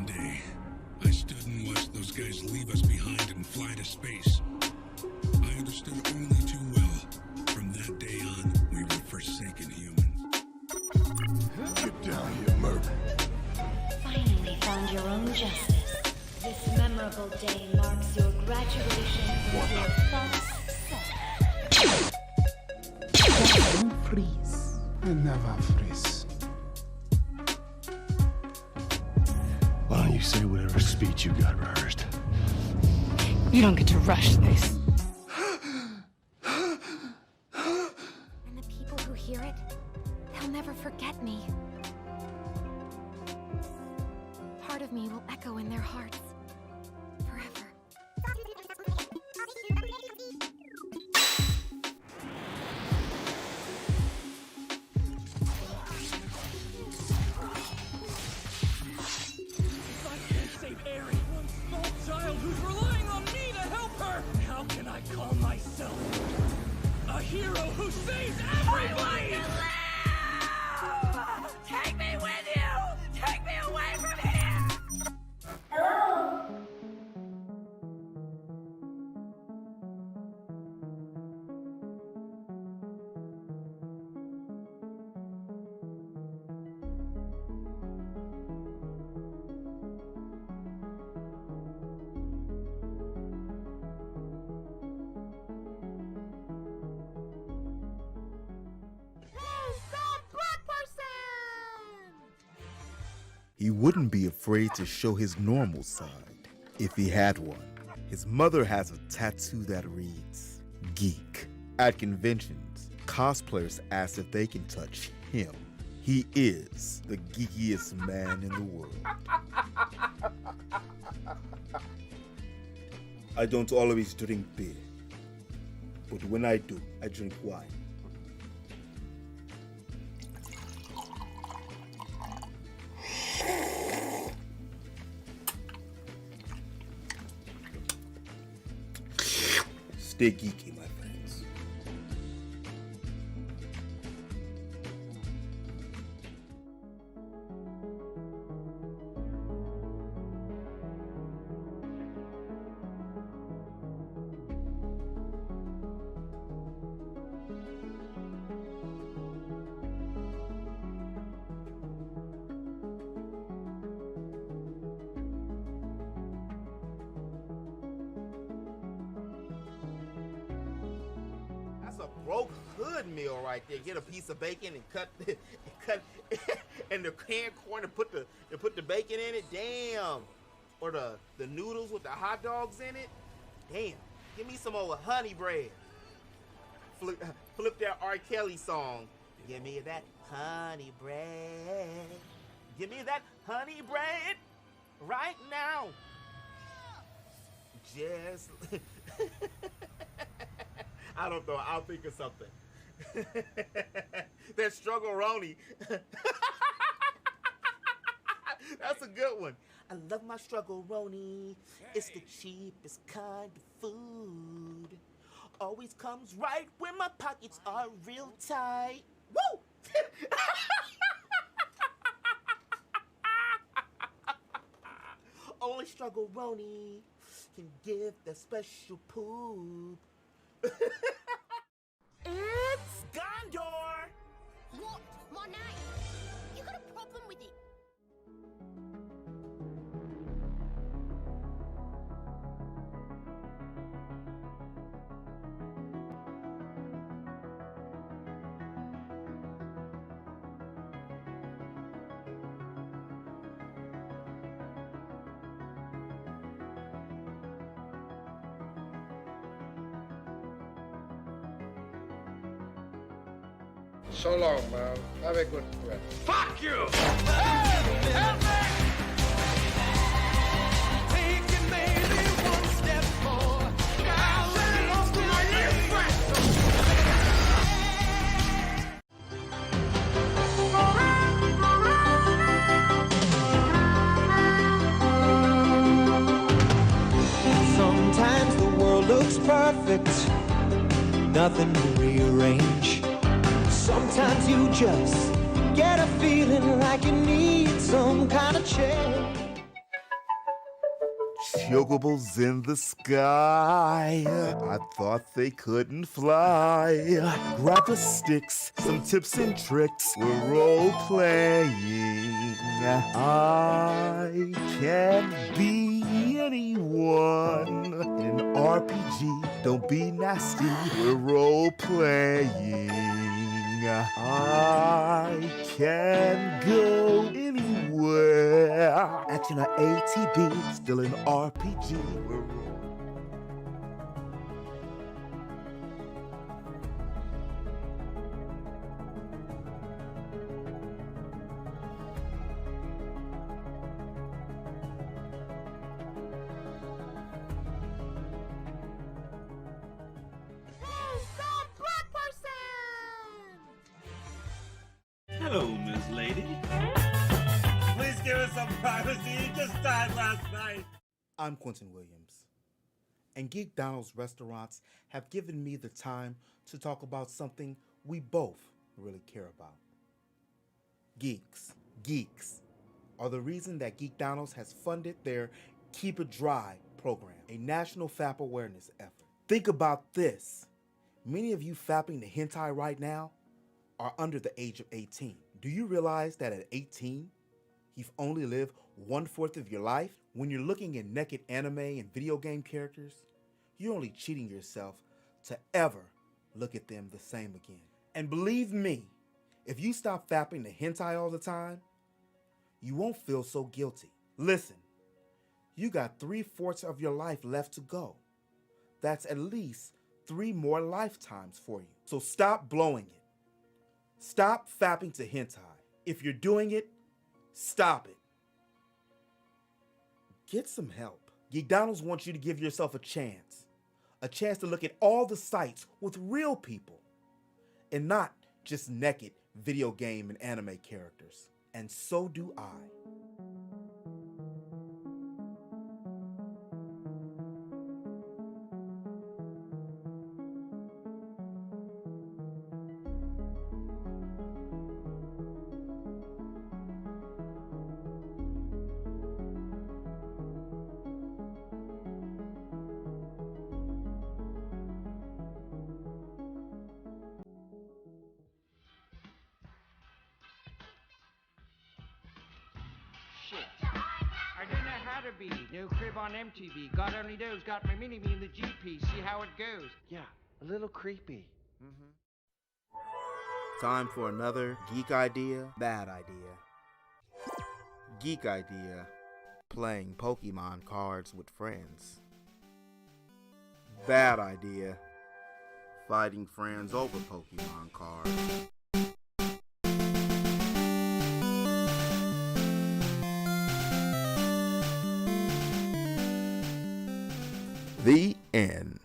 one day, I stood and watched those guys leave us behind and fly to space. I understood only too well. From that day on, we were forsaken humans. Get down here, Merc. Finally found your own justice. This memorable day marks your graduation from your false self. Don't freeze. I never freeze. Why don't you say whatever speech you got rehearsed? You don't get to rush this. And the people who hear it, they'll never forget me. Part of me will echo in their hearts forever. Who's relying on me to help her? How can I call myself a hero who saves everybody? Take me with you! Take me away from here! Hello? He wouldn't be afraid to show his normal side, if he had one. His mother has a tattoo that reads, Geek. At conventions, cosplayers ask if they can touch him. He is the geekiest man in the world. I don't always drink beer, but when I do, I drink wine. Stay geeky, my friends. That's a broke hood meal right there. Get a piece of bacon and cut in the canned corn and put the bacon in it. Damn. Or the noodles with the hot dogs in it. Damn. Give me some old honey bread. Flip that R. Kelly song. Give me that honey bread. Give me that honey bread right now. Just I don't know. I'll think of something. That struggle-roni. That's a good one. I love my struggle-roni. It's the cheapest kind of food. Always comes right when my pockets are real tight. Woo! Only struggle-roni can give that special poop. It's Gondor! What? My name? You got a problem with it? So long, man. Have a good trip. Fuck you! Help me! Taking maybe one step more. I lost my Sometimes the world looks perfect, nothing to rearrange. Sometimes you just get a feeling like you need some kind of change. Chocobos in the sky. I thought they couldn't fly. Grab the sticks, some tips and tricks. We're role playing. I can be anyone in an RPG. Don't be nasty. We're role playing. I can go anywhere. Action or ATB, still an RPG. Hello, Miss Lady. Please give us some privacy. You just died last night. I'm Quentin Williams, and Geekdonald's restaurants have given me the time to talk about something we both really care about. Geeks are the reason that Geekdonald's has funded their Keep It Dry program, a national FAP awareness effort. Think about this. Many of you fapping the hentai right now are under the age of 18. Do you realize that at 18, you've only lived 1/4 of your life? When you're looking at naked anime and video game characters, you're only cheating yourself to ever look at them the same again. And believe me, if you stop fapping the hentai all the time, you won't feel so guilty. Listen, you got 3/4 of your life left to go. That's at least 3 more lifetimes for you. So stop blowing it. Stop fapping to hentai. If you're doing it, stop it. Get some help. Geekdonald's wants you to give yourself a chance to look at all the sites with real people and not just naked video game and anime characters. And so do I. I don't know how to be. No crib on MTV. God only knows. Got my mini-me in the GP. See how it goes. Yeah, a little creepy. Time for another geek idea, bad idea. Geek idea, playing Pokemon cards with friends. Bad idea, fighting friends over Pokemon cards. The end.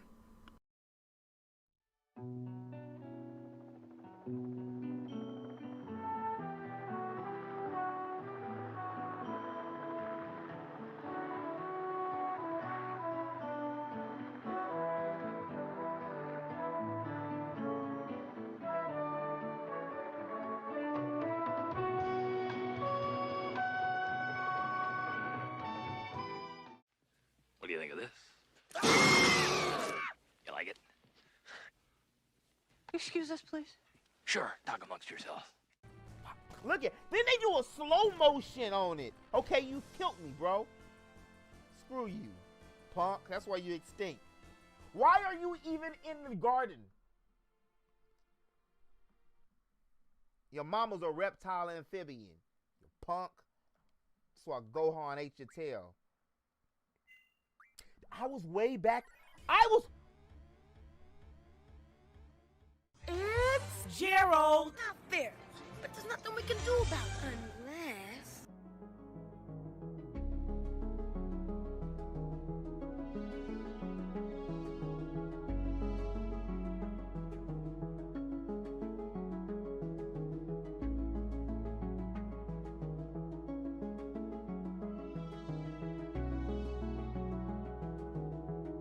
What do you think of this? You like it? Excuse us, please. Sure, talk amongst yourselves. Look at, then they do a slow motion on it. Okay, you killed me, bro. Screw you, punk. That's why you extinct. Why are you even in the garden? Your mama's a reptile amphibian, you punk. That's why Gohan ate your tail. I was way back. It's Gerald. Not fair. But there's nothing we can do about it. Unless...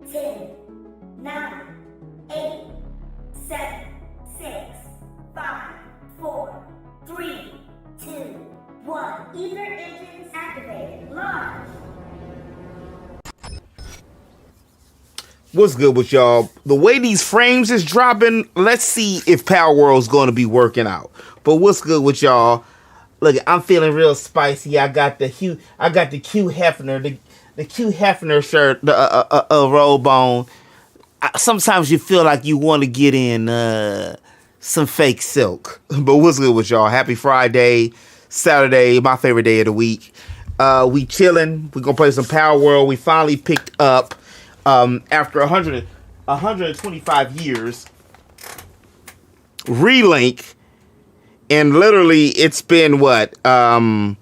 Ten, 9, 8, 7, 6, 5, 4, 3, 2, 1. Ether engines activated. Launch. What's good with y'all? The way these frames is dropping, let's see if Palworld's going to be working out. But what's good with y'all? Look, I'm feeling real spicy. I got the Q Hefner, the Q Hefner shirt, the robe on. Sometimes you feel like you want to get in some fake silk. But what's good with y'all? Happy Friday, Saturday, my favorite day of the week. We chilling. We gonna play some Palworld. We finally picked up after 125 years. Relink. And literally, it's been what? I'm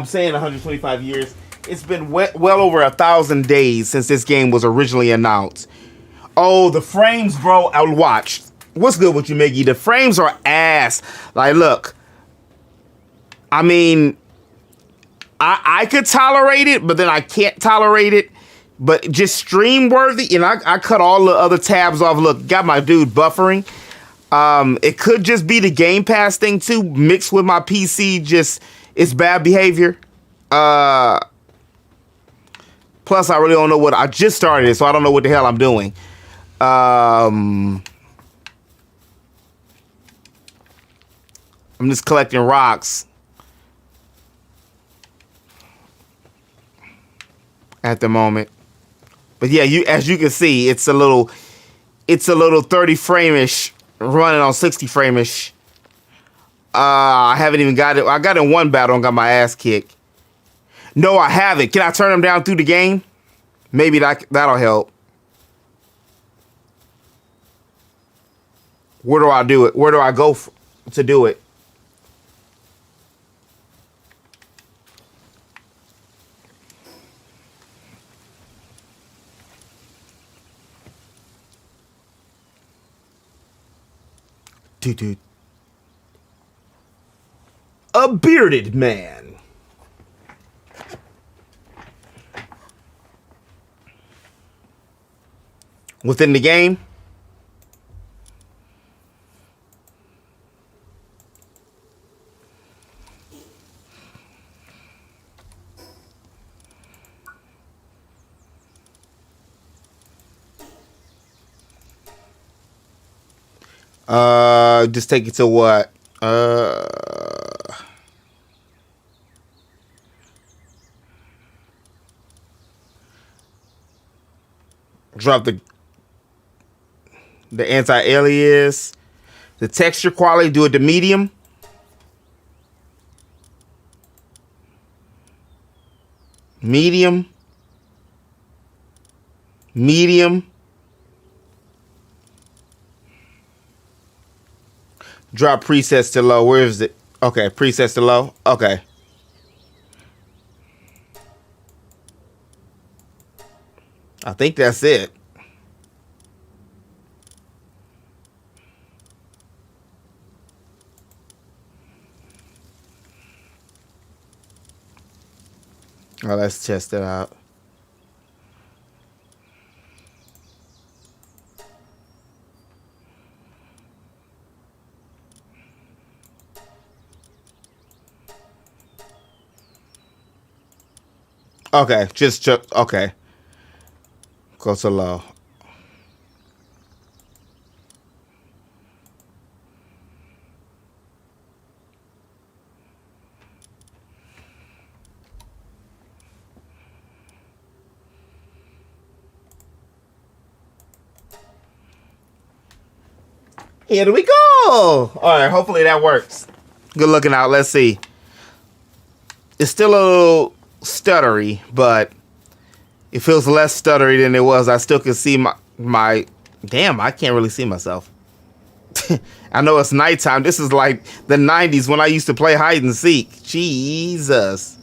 saying 125 years. It's been well over 1,000 days since this game was originally announced. Oh, the frames, bro. I watched. What's good with you, Miggy? The frames are ass. Like, look. I mean, I could tolerate it, but then I can't tolerate it. But just stream worthy. And I cut all the other tabs off. Look, got my dude buffering. It could just be the Game Pass thing too, mixed with my PC. Just it's bad behavior. Plus, I really don't know what I just started it, so I don't know what the hell I'm doing. I'm just collecting rocks at the moment. But yeah, as you can see, it's a little 30 frame-ish. Running on 60 frame-ish. I haven't even got it. I got in one battle and got my ass kicked. No, I haven't. Can I turn them down through the game? Maybe that'll help. Where do I do it? Where do I go to do it? Dude. A bearded man. Within the game. Just take it to what? Drop the anti-alias. The texture quality, do it to medium. Medium. Drop presets to low. Where is it? Okay, presets to low. Okay. I think that's it. Oh, let's test it out. Okay, just okay. Go to low. Here we go. All right, hopefully that works. Good looking out. Let's see. It's still a little stuttery, but it feels less stuttery than it was. I still can see my damn, I can't really see myself. I know it's nighttime. This is like the 90s when I used to play hide and seek. Jesus.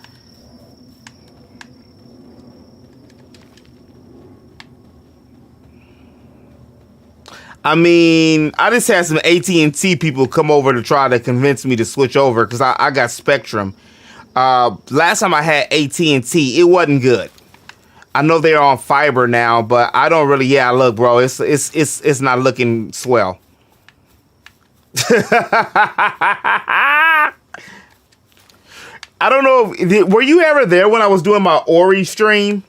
I mean, I just had some AT&T people come over to try to convince me to switch over because I got Spectrum. Last time I had AT&T, it wasn't good. I know they're on fiber now, but I don't really. Yeah, look, bro, it's not looking swell. I don't know. Were you ever there when I was doing my Ori stream?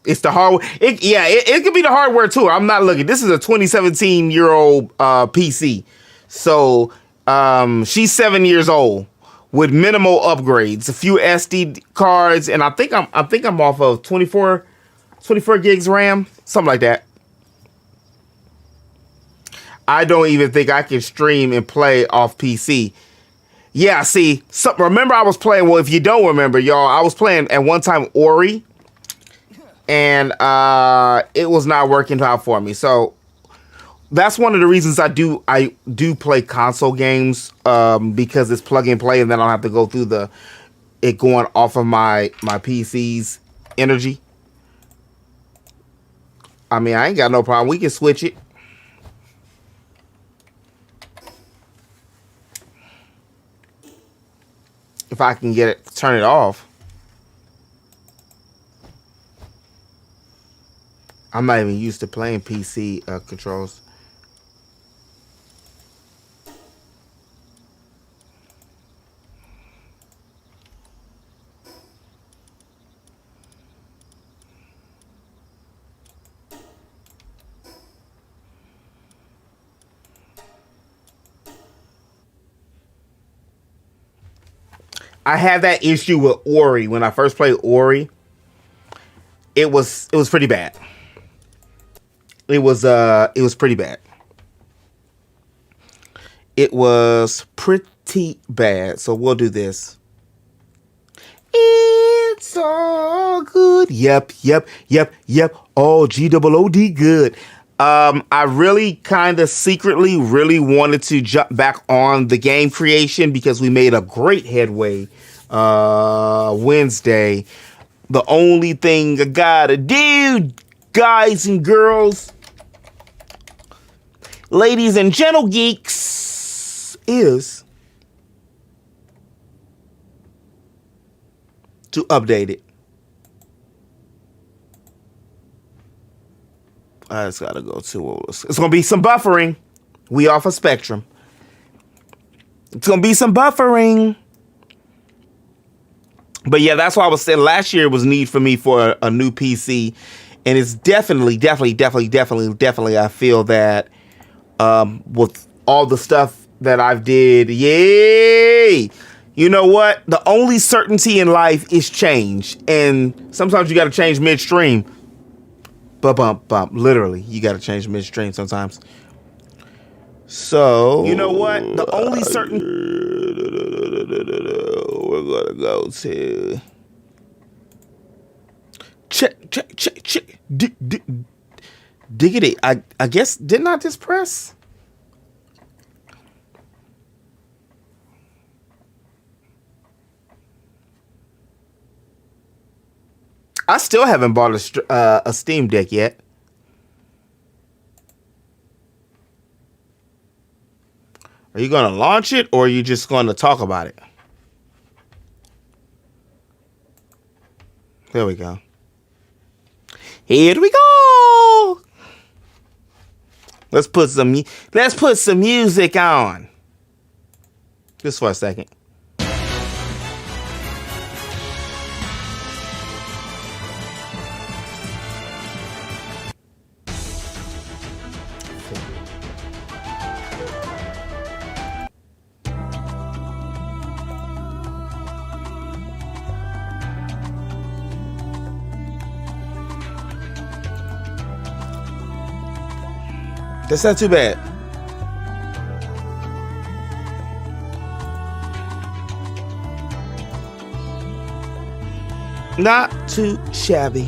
It's the hardware. It could be the hardware too. I'm not looking. This is a 2017-year-old PC. So she's 7 years old with minimal upgrades, a few SD cards, and I think I'm off of 24 gigs RAM, something like that. I don't even think I can stream and play off PC. Yeah, see, remember I was playing, well, if you don't remember, y'all, I was playing at one time Ori, and it was not working out for me. So that's one of the reasons I do play console games, because it's plug and play, and then I don't have to go through it going off of my PC's energy. I mean, I ain't got no problem. We can switch it. If I can turn it off. I'm not even used to playing PC controls. I had that issue with Ori when I first played Ori. It was pretty bad. It was pretty bad. It was pretty bad. So we'll do this. It's all good. Yep. All G-O-O-D good. I really kind of secretly really wanted to jump back on the game creation because we made a great headway Wednesday. The only thing I gotta do, guys and girls, ladies and gentle geeks, is to update it. I just gotta go to it's gonna be some buffering. We off a spectrum. It's gonna be some buffering. But yeah, that's why I was saying last year was need for me for a new PC. And it's definitely, I feel that with all the stuff that I've did, yay! You know what? The only certainty in life is change. And sometimes you gotta change midstream. Bump. Literally, you gotta change midstream sometimes. So, you know what? The only certain... We're gonna go to... Check. Diggity. I guess, didn't I just press? I still haven't bought a Steam Deck yet. Are you going to launch it or are you just going to talk about it? There we go. Here we go. Let's put some music on. Just for a second. That's not too bad. Not too shabby.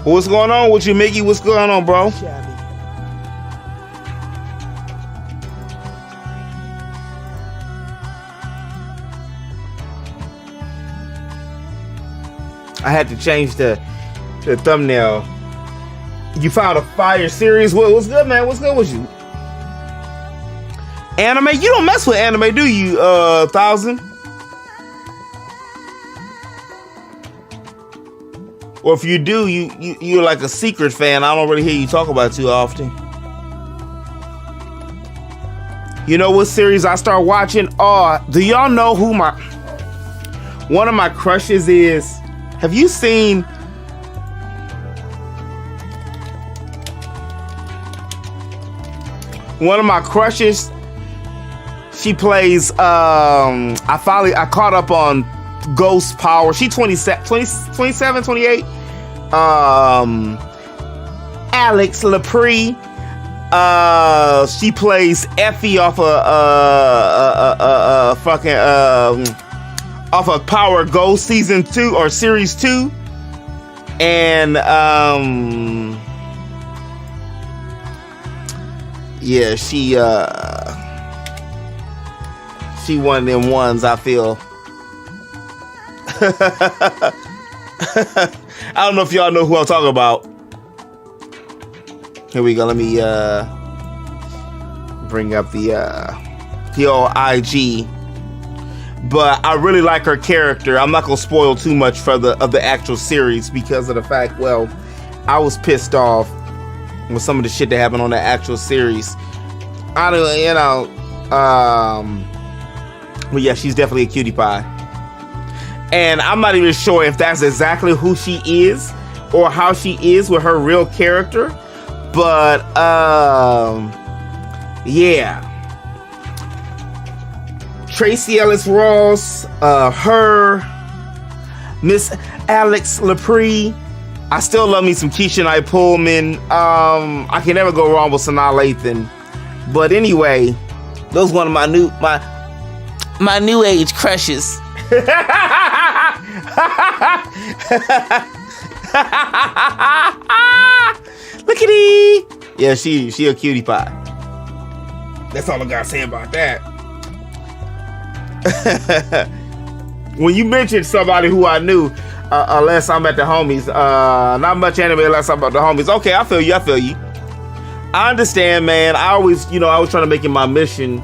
What's going on with you, Mickey? What's going on, bro? I had to change the thumbnail. You found a fire series? What's good, man? What's good with you? Anime? You don't mess with anime, do you, 1000? Or if you do, you're like a secret fan. I don't really hear you talk about it too often. You know what series I start watching? Do y'all know who one of my crushes is? Have you seen one of my crushes? She plays, I caught up on Ghost Power. She 27, 28. Alex Lepre. She plays Effie off of Power Ghost season 2 or series 2. And yeah, she one of them ones, I feel. I don't know if y'all know who I'm talking about. Here we go. Let me bring up the old IG. But I really like her character. I'm not gonna spoil too much for the actual series because of the fact, well, I was pissed off with some of the shit that happened on the actual series. I don't, you know, but yeah, she's definitely a cutie pie. And I'm not even sure if that's exactly who she is or how she is with her real character. But yeah. Tracy Ellis Ross, her, Miss Alex Lepre. I still love me some Keisha Knight Pullman. I can never go wrong with Sanaa Lathan. But anyway, those one of my new age crushes. Look at he. Yeah, she a cutie pie. That's all I gotta say about that. When you mentioned somebody who I knew, unless I'm at the homies, not much anime unless I'm at the homies. Okay, I feel you. I understand, man. I was trying to make it my mission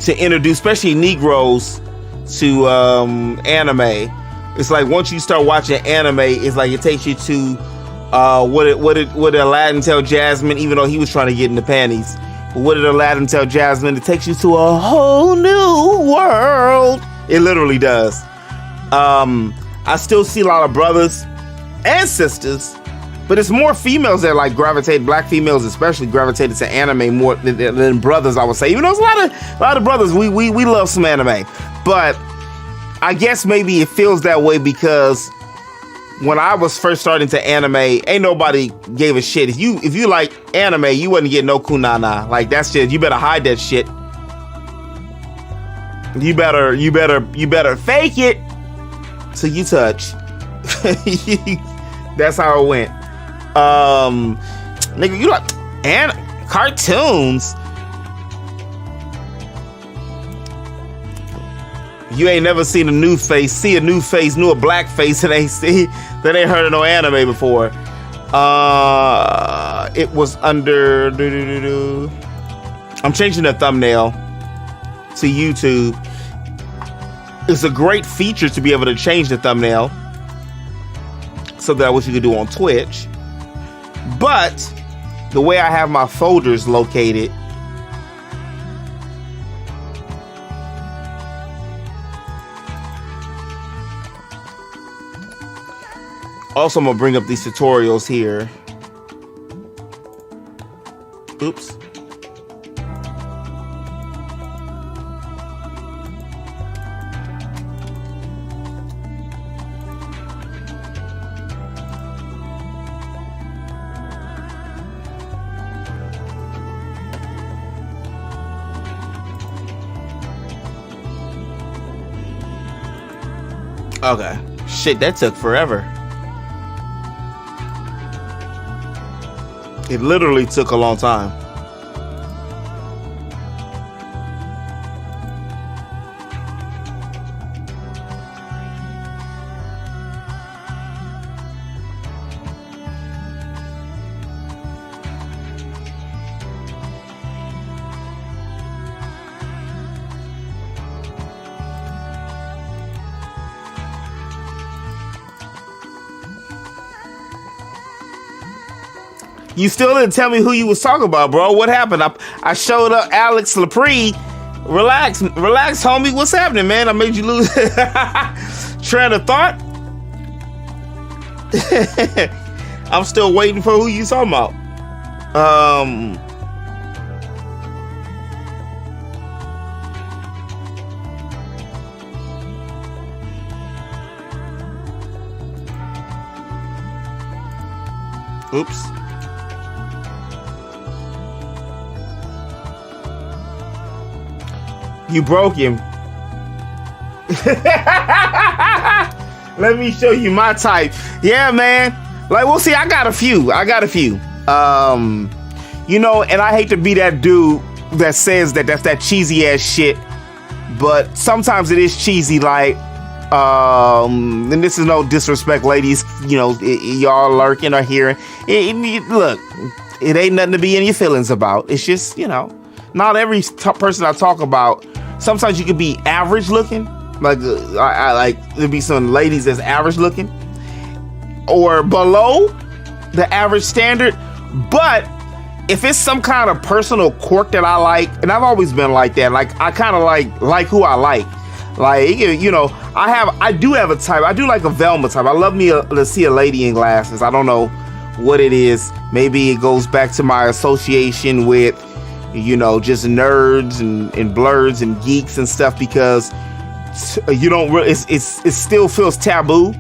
to introduce, especially Negroes, to anime. It's like once you start watching anime, it's like it takes you to what did Aladdin tell Jasmine, even though he was trying to get in the panties. But what did Aladdin tell Jasmine? It takes you to a whole new world. It literally does. I still see a lot of brothers and sisters, but it's more females that like gravitate, black females especially gravitated to anime more than brothers, I would say. Even though there's a lot of brothers, we love some anime. But I guess maybe it feels that way because when I was first starting to anime, ain't nobody gave a shit. If you like anime, you wouldn't get no kunana. Like that shit, you better hide that shit. You better fake it till you touch. That's how it went. Nigga, you like cartoons? You ain't never seen a new face, knew a black face that ain't heard of no anime before. It was under. I'm changing the thumbnail to YouTube. It's a great feature to be able to change the thumbnail, so that what you could do on Twitch. But the way I have my folders located, also, I'm gonna bring up these tutorials here. Oops. Okay. Shit, that took forever. It literally took a long time. You still didn't tell me who you was talking about, bro. What happened? I showed up Alex Lepre. Relax, homie. What's happening, man? I made you lose train of thought. I'm still waiting for who you talking about. Oops. You broke him. Let me show you my type. Yeah, man. Like, we'll see. I got a few. You know, and I hate to be that dude that says that that's that cheesy ass shit, but sometimes it is cheesy. Like, and this is no disrespect, ladies. You know, y'all lurking or hearing. Look, it ain't nothing to be in your feelings about. It's just, you know, not every person I talk about. Sometimes you could be average looking. Like, I like there'd be some ladies that's average looking or below the average standard. But if it's some kind of personal quirk that I like, and I've always been like that. Like, I kind of like who I like. Like, you know, I do have a type. I do like a Velma type. I love me to see a lady in glasses. I don't know what it is. Maybe it goes back to my association with, you know, just nerds and blurs and geeks and stuff, because you don't really, it still feels taboo.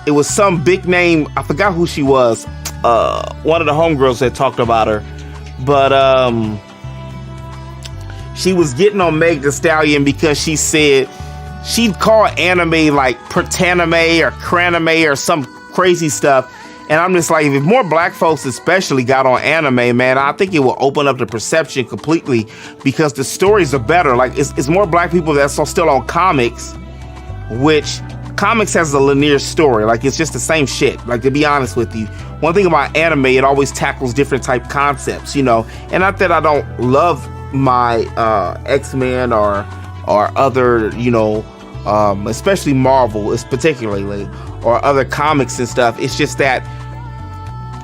It was some big name. I forgot who she was. One of the homegirls that talked about her, but she was getting on Meg Thee Stallion because she said she'd call anime like Pertanime or Cranime or some crazy stuff. And I'm just like, if more black folks especially got on anime, man, I think it will open up the perception completely, because the stories are better. Like, it's more black people that's still on comics, which comics has a linear story. Like, it's just the same shit. Like, to be honest with you, one thing about anime, it always tackles different type concepts, you know. And not that I don't love my X-Men or other, you know, especially Marvel, is particularly, or other comics and stuff. It's just that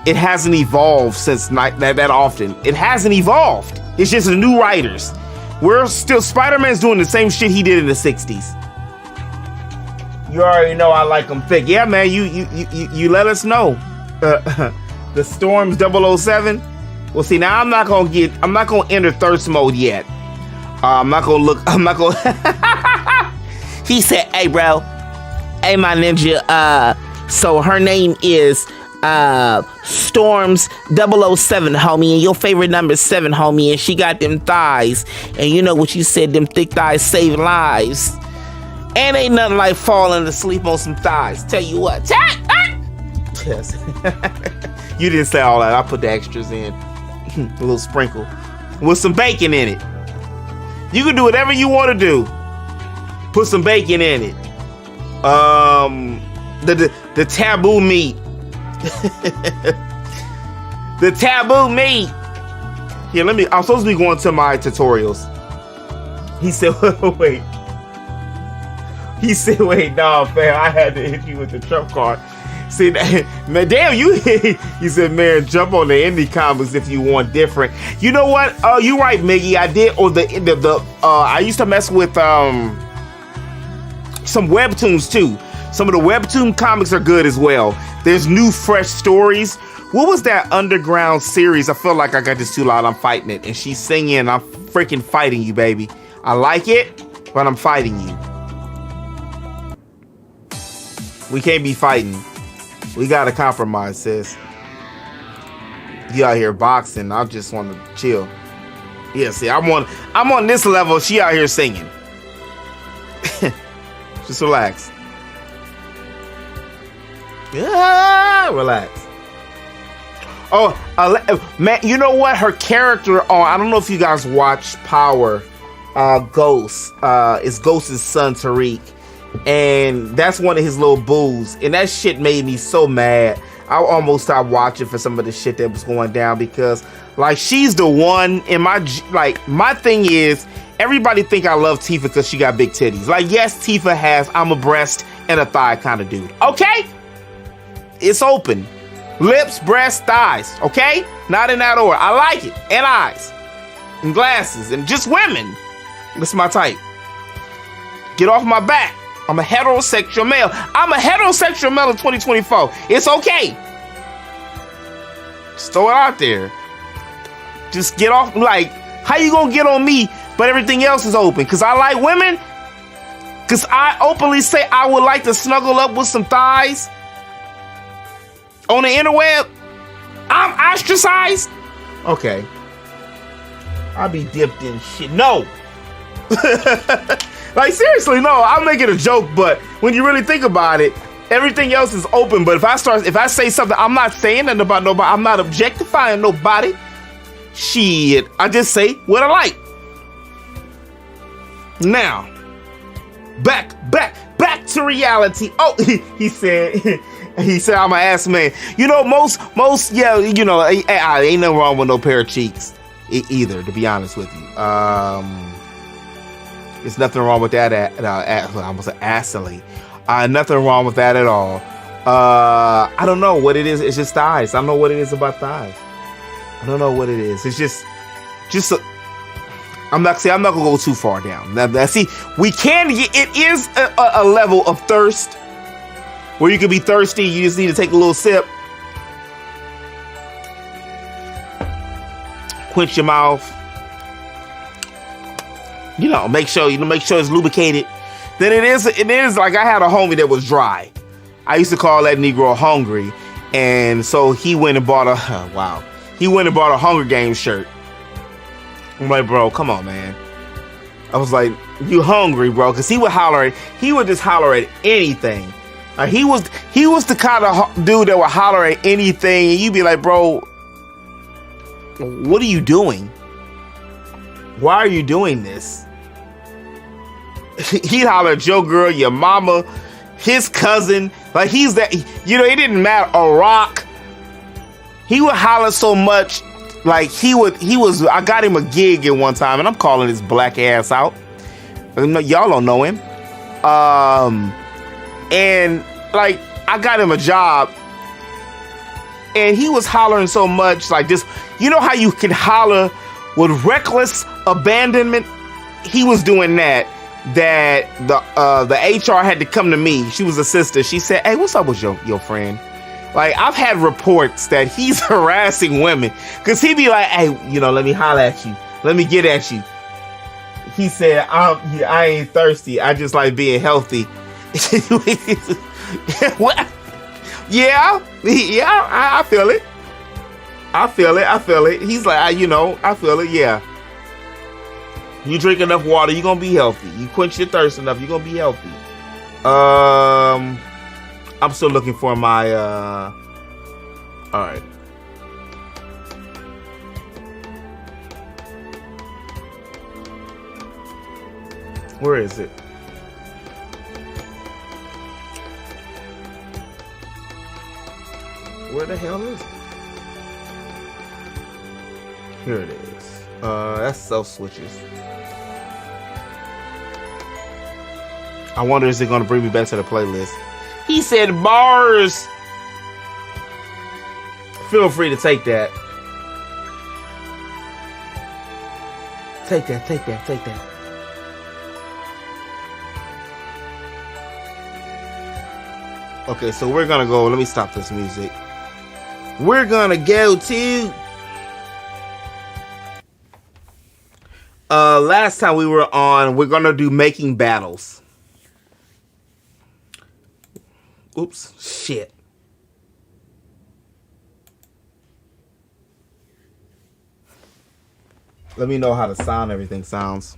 it hasn't evolved since that often. It hasn't evolved. It's just the new writers. We're still, Spider-Man's doing the same shit he did in the 60s. You already know I like them thick. Yeah, man, you let us know. The Storms 007. Well, see, now I'm not gonna enter thirst mode yet. I'm not gonna He said, hey bro, hey my ninja, so her name is Storms 007, homie, and your favorite number is 7, homie, and she got them thighs, and you know what you said, them thick thighs save lives, and ain't nothing like falling asleep on some thighs. Tell you what. Yes. You didn't say all that. I put the extras in. A little sprinkle with some bacon in it. You can do whatever you want to do. Put some bacon in it. The taboo meat. The taboo meat. Here, I'm supposed to be going to my tutorials. He said, wait. He said, wait, nah, fam, I had to hit you with the trump card. See, man, damn, he said, man, jump on the indie comics if you want different. You know what? You right, Miggy. I did, or I used to mess with some webtoons too. Some of the webtoon comics are good as well. There's new, fresh stories. What was that underground series? I feel like I got this too loud. I'm fighting it. And she's singing, I'm freaking fighting you, baby. I like it, but I'm fighting you. We can't be fighting. We gotta compromise, sis. You out here boxing. I just want to chill. Yeah, see, I'm on this level. She out here singing. Just relax. Yeah, relax. Oh, man, you know what? Her character on, I don't know if you guys watch Power, Ghost. It's Ghost's son, Tariq. And that's one of his little boos. And that shit made me so mad. I almost stopped watching for some of the shit that was going down, because, like, she's the one in my thing is, everybody think I love Tifa because she got big titties. Like, yes, Tifa has, I'm a breast and a thigh kind of dude. Okay? It's open. Lips, breasts, thighs, okay? Not in that order. I like it. And eyes. And glasses. And just women. That's my type. Get off my back. I'm a heterosexual male. I'm a heterosexual male in 2024. It's okay. Just throw it out there. Just get off. Like, how you gonna get on me, but everything else is open? Because I like women? Because I openly say I would like to snuggle up with some thighs on the interweb? I'm ostracized? Okay. I'll be dipped in shit. No. Like, seriously, no. I'm making a joke, but when you really think about it, everything else is open. But if I say something, I'm not saying nothing about nobody. I'm not objectifying nobody. Shit. I just say what I like. Now, back to reality. Oh, he said I'm an ass man. You know, most, yeah, you know, ain't nothing wrong with no pair of cheeks either, to be honest with you. There's nothing wrong with that. I almost said assily. Nothing wrong with that at all. I don't know what it is. It's just thighs. I don't know what it is about thighs. I don't know what it is. It's just. I'm not gonna go too far down. Now, see, we can get. It is a level of thirst where you can be thirsty. You just need to take a little sip, quench your mouth. You know, make sure it's lubricated. Then it is like I had a homie that was dry. I used to call that Negro hungry, and so he went and bought a Hunger Games shirt. I'm like, bro, come on, man. I was like, you hungry, bro? Because he would just holler at anything. Like he was the kind of dude that would holler at anything, and you'd be like, bro, what are you doing? Why are you doing this? He'd holler at your girl, your mama, his cousin. Like he's that, you know, it didn't matter. A rock. He would holler so much. Like I got him a gig at one time, and I'm calling his black ass out. Y'all don't know him. And like I got him a job, and he was hollering so much, like this. You know how you can holler with reckless abandonment? He was doing that the HR had to come to me. She was a sister. She said, "Hey, what's up with your friend?" Like, I've had reports that he's harassing women because he'd be like, "Hey, you know, let me holler at you. Let me get at you." He said, I ain't thirsty. I just like being healthy. What? Yeah, I feel it. I feel it. He's like, I feel it, yeah. You drink enough water, you're gonna be healthy. You quench your thirst enough, you're gonna be healthy. I'm still looking for my all right. Where is it? Where the hell is it? Here it is. That's self switches. I wonder, is it gonna bring me back to the playlist? He said bars. Feel free to take that. Take that. Okay, so we're gonna go. Let me stop this music. We're gonna go to last time we were on, we're gonna do making battles. Oops, shit. Let me know how the sound everything sounds.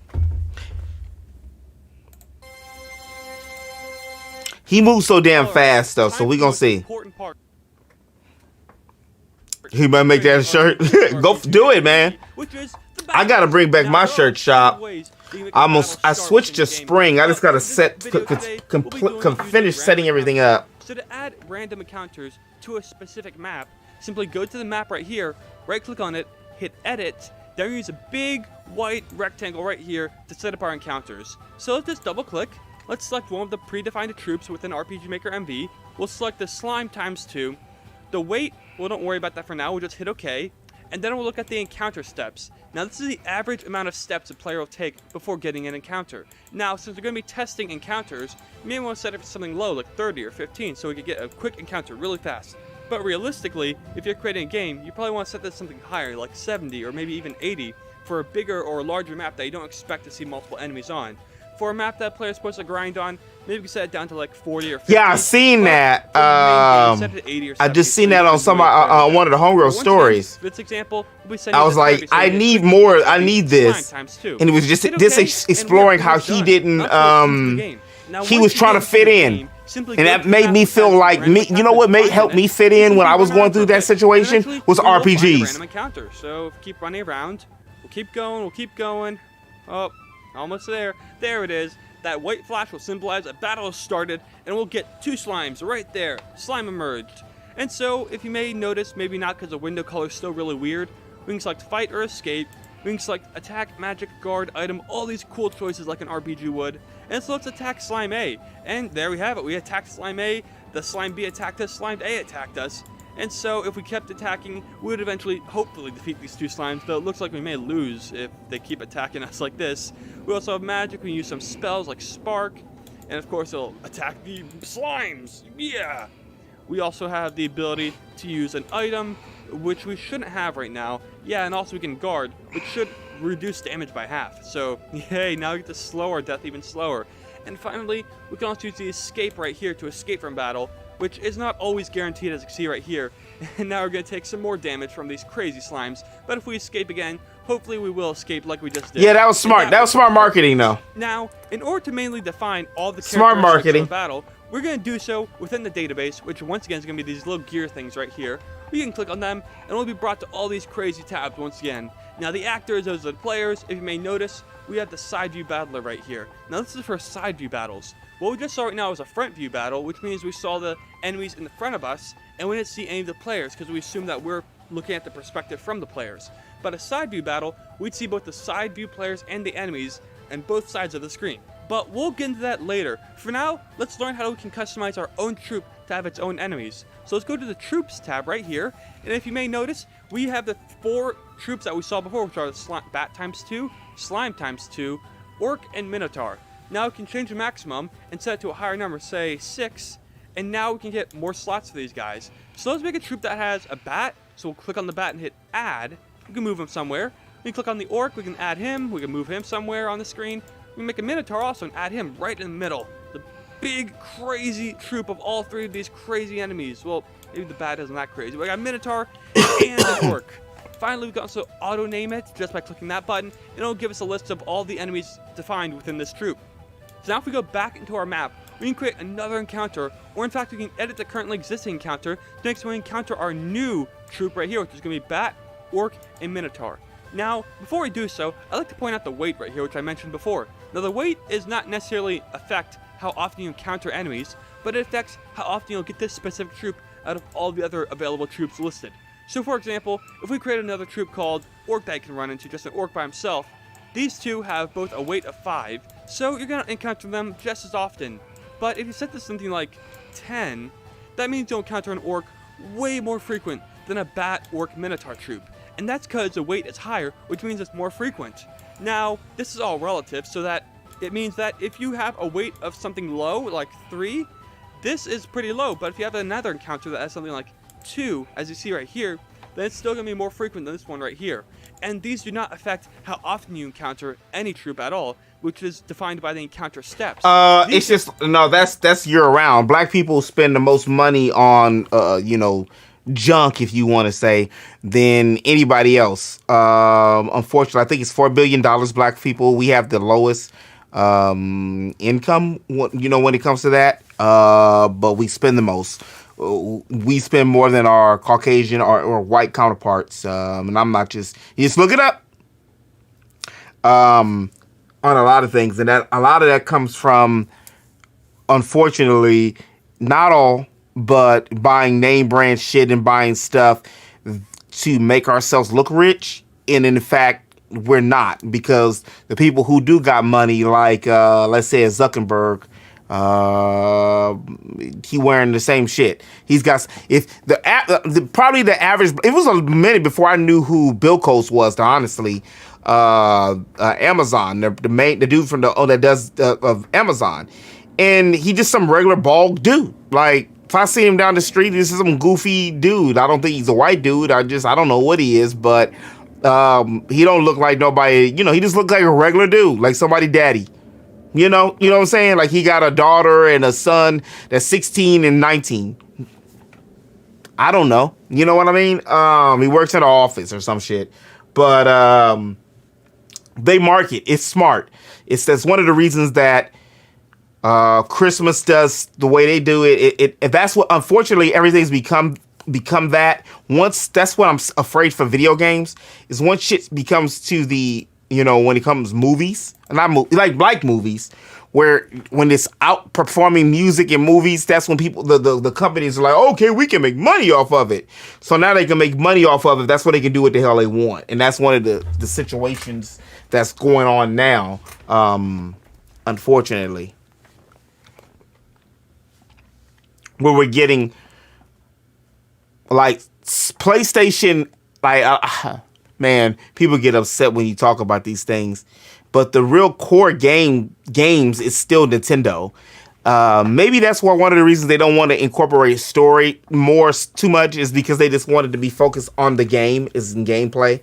He moves so damn fast though, so we gonna see. He might make that a shirt. Go do it, man. I gotta bring back my shirt shop. I switched to spring. I just gotta finish setting everything up. So to add random encounters to a specific map, simply go to the map right here, right click on it, hit edit, then use a big white rectangle right here to set up our encounters. So let's just double click. Let's select one of the predefined troops within RPG Maker MV. We'll select the slime ×2. The weight Well, don't worry about that for now. We'll just hit OK. And then we'll look at the encounter steps. Now, this is the average amount of steps a player will take before getting an encounter. Now, since we're going to be testing encounters, you may want to set it for something low, like 30 or 15, so we can get a quick encounter really fast. But realistically, if you're creating a game, you probably want to set this something higher, like 70 or maybe even 80, for a bigger or larger map that you don't expect to see multiple enemies on. For a map that a player is supposed to grind on, maybe we can set it down to like 40 or 50. Yeah, I've seen that. I just seen that on one of the Homegirl stories. For this example, we'll be I was like, I need more. I need this. And it was just exploring how he didn't. He was trying to fit in. And that made me feel like me. You know what helped me fit in when I was going through that situation was RPGs. So keep running around. We'll keep going. We'll keep going. Oh. Almost there. There it is. That white flash will symbolize a battle has started, and we'll get 2 slimes right there. Slime emerged. And so, if you may notice, maybe not because the window color is still really weird, we can select fight or escape. We can select attack, magic, guard, item, all these cool choices like an RPG would. And so let's attack slime A. And there we have it. We attacked slime A. The slime B attacked us. Slime A attacked us. And so, if we kept attacking, we would eventually, hopefully, defeat these 2 slimes, though it looks like we may lose if they keep attacking us like this. We also have magic. We can use some spells like Spark, and of course, it'll attack the slimes. Yeah! We also have the ability to use an item, which we shouldn't have right now. Yeah, and also we can guard, which should reduce damage by half. So, yay, now we get to slow our death even slower. And finally, we can also use the escape right here to escape from battle, which is not always guaranteed, as you can see right here. And now we're going to take some more damage from these crazy slimes. But if we escape again, hopefully we will escape like we just did. Yeah, that was smart. That was smart marketing, though. Now, in order to mainly define all the smart marketing of battle, we're going to do so within the database, which once again is going to be these little gear things right here. We can click on them, and we'll be brought to all these crazy tabs once again. Now, the actors, those are the players. If you may notice, we have the side view battler right here. Now, this is for side view battles. What we just saw right now is a front view battle, which means we saw the enemies in the front of us, and we didn't see any of the players because we assume that we're looking at the perspective from the players. But a side view battle, we'd see both the side view players and the enemies on both sides of the screen. But we'll get into that later. For now, let's learn how we can customize our own troop to have its own enemies. So let's go to the Troops tab right here, and if you may notice, we have the 4 troops that we saw before, which are the Bat ×2, Slime ×2, Orc, and Minotaur. Now we can change the maximum and set it to a higher number, say 6, and now we can get more slots for these guys. So let's make a troop that has a bat, so we'll click on the bat and hit add. We can move him somewhere. We can click on the Orc, we can add him, we can move him somewhere on the screen. We can make a Minotaur also and add him right in the middle. The big, crazy troop of all 3 of these crazy enemies. Well, maybe the bat isn't that crazy, but I got a Minotaur and an Orc. Finally, we can also auto-name it just by clicking that button, and it'll give us a list of all the enemies defined within this troop. So now if we go back into our map, we can create another encounter, or in fact we can edit the currently existing encounter to make so we encounter our new troop right here, which is going to be Bat, Orc, and Minotaur. Now, before we do so, I'd like to point out the weight right here, which I mentioned before. Now the weight is not necessarily affect how often you encounter enemies, but it affects how often you'll get this specific troop out of all the other available troops listed. So for example, if we create another troop called Orc that you can run into, just an Orc by himself, these 2 have both a weight of 5, so you're going to encounter them just as often. But if you set this something like 10, that means you'll encounter an Orc way more frequent than a Bat, Orc, Minotaur troop. And that's because the weight is higher, which means it's more frequent. Now, this is all relative, so that it means that if you have a weight of something low, like 3, this is pretty low. But if you have another encounter that has something like 2, as you see right here, then it's still going to be more frequent than this one right here. And these do not affect how often you encounter any troop at all, which is defined by the encounter steps. It's just, no, that's year-round. Black people spend the most money on, junk, if you want to say, than anybody else. Unfortunately, I think it's $4 billion black people. We have the lowest income, when it comes to that, but we spend the most. We spend more than our Caucasian or white counterparts, and I'm not just look it up on a lot of things, and that a lot of that comes from, unfortunately, not all, but buying name brand shit and buying stuff to make ourselves look rich, and in fact we're not, because the people who do got money, like let's say a Zuckerberg, He wearing the same shit. He's got probably the average. It was a minute before I knew who Bill Coast was. Honestly, Amazon, the dude from that does of Amazon, and he just some regular bald dude. Like if I see him down the street, this is some goofy dude. I don't think he's a white dude. I don't know what he is, but he don't look like nobody. He just look like a regular dude, like somebody daddy. You know what I'm saying? Like he got a daughter and a son that's 16 and 19. I don't know. You know what I mean? He works in an office or some shit. But they market. It's smart. That's one of the reasons that Christmas does the way they do it. That's what, unfortunately, everything's become that. That's what I'm afraid for video games, is once shit becomes to the, when it comes movies, like movies, where when it's outperforming music in movies, that's when people, the companies are like, okay, we can make money off of it. So now they can make money off of it. That's what they can do what the hell they want. And that's one of the situations that's going on now, unfortunately. Where we're getting, like, PlayStation, man, people get upset when you talk about these things, but the real core games is still Nintendo. Maybe that's why one of the reasons they don't want to incorporate story too much is because they just wanted to be focused on the game, is in gameplay.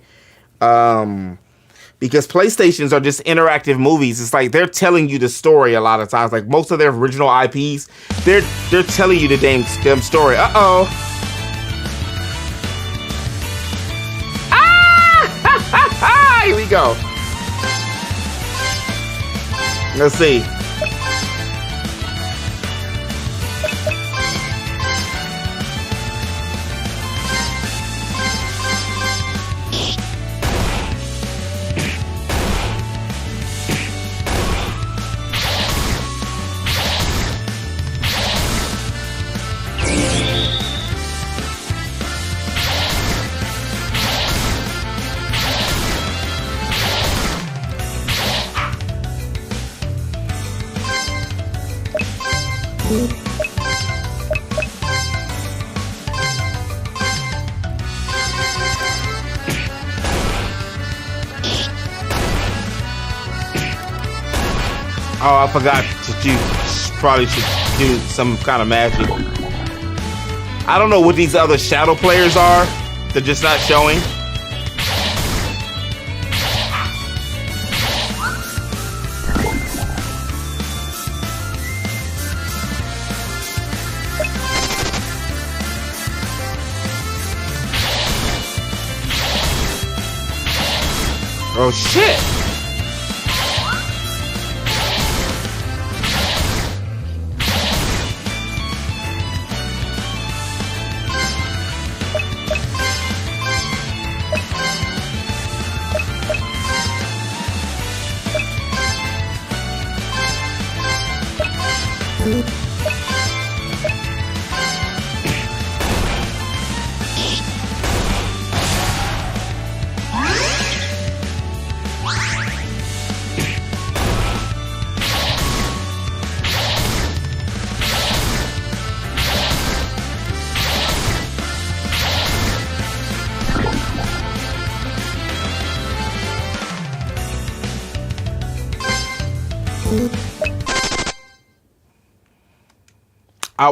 Because PlayStations are just interactive movies. It's like they're telling you the story a lot of times. Like most of their original IPs, they're telling you the damn story. Uh-oh. Here we go. Let's see. Oh, I forgot that you probably should do some kind of magic. I don't know what these other shadow players are. They're just not showing. Oh shit!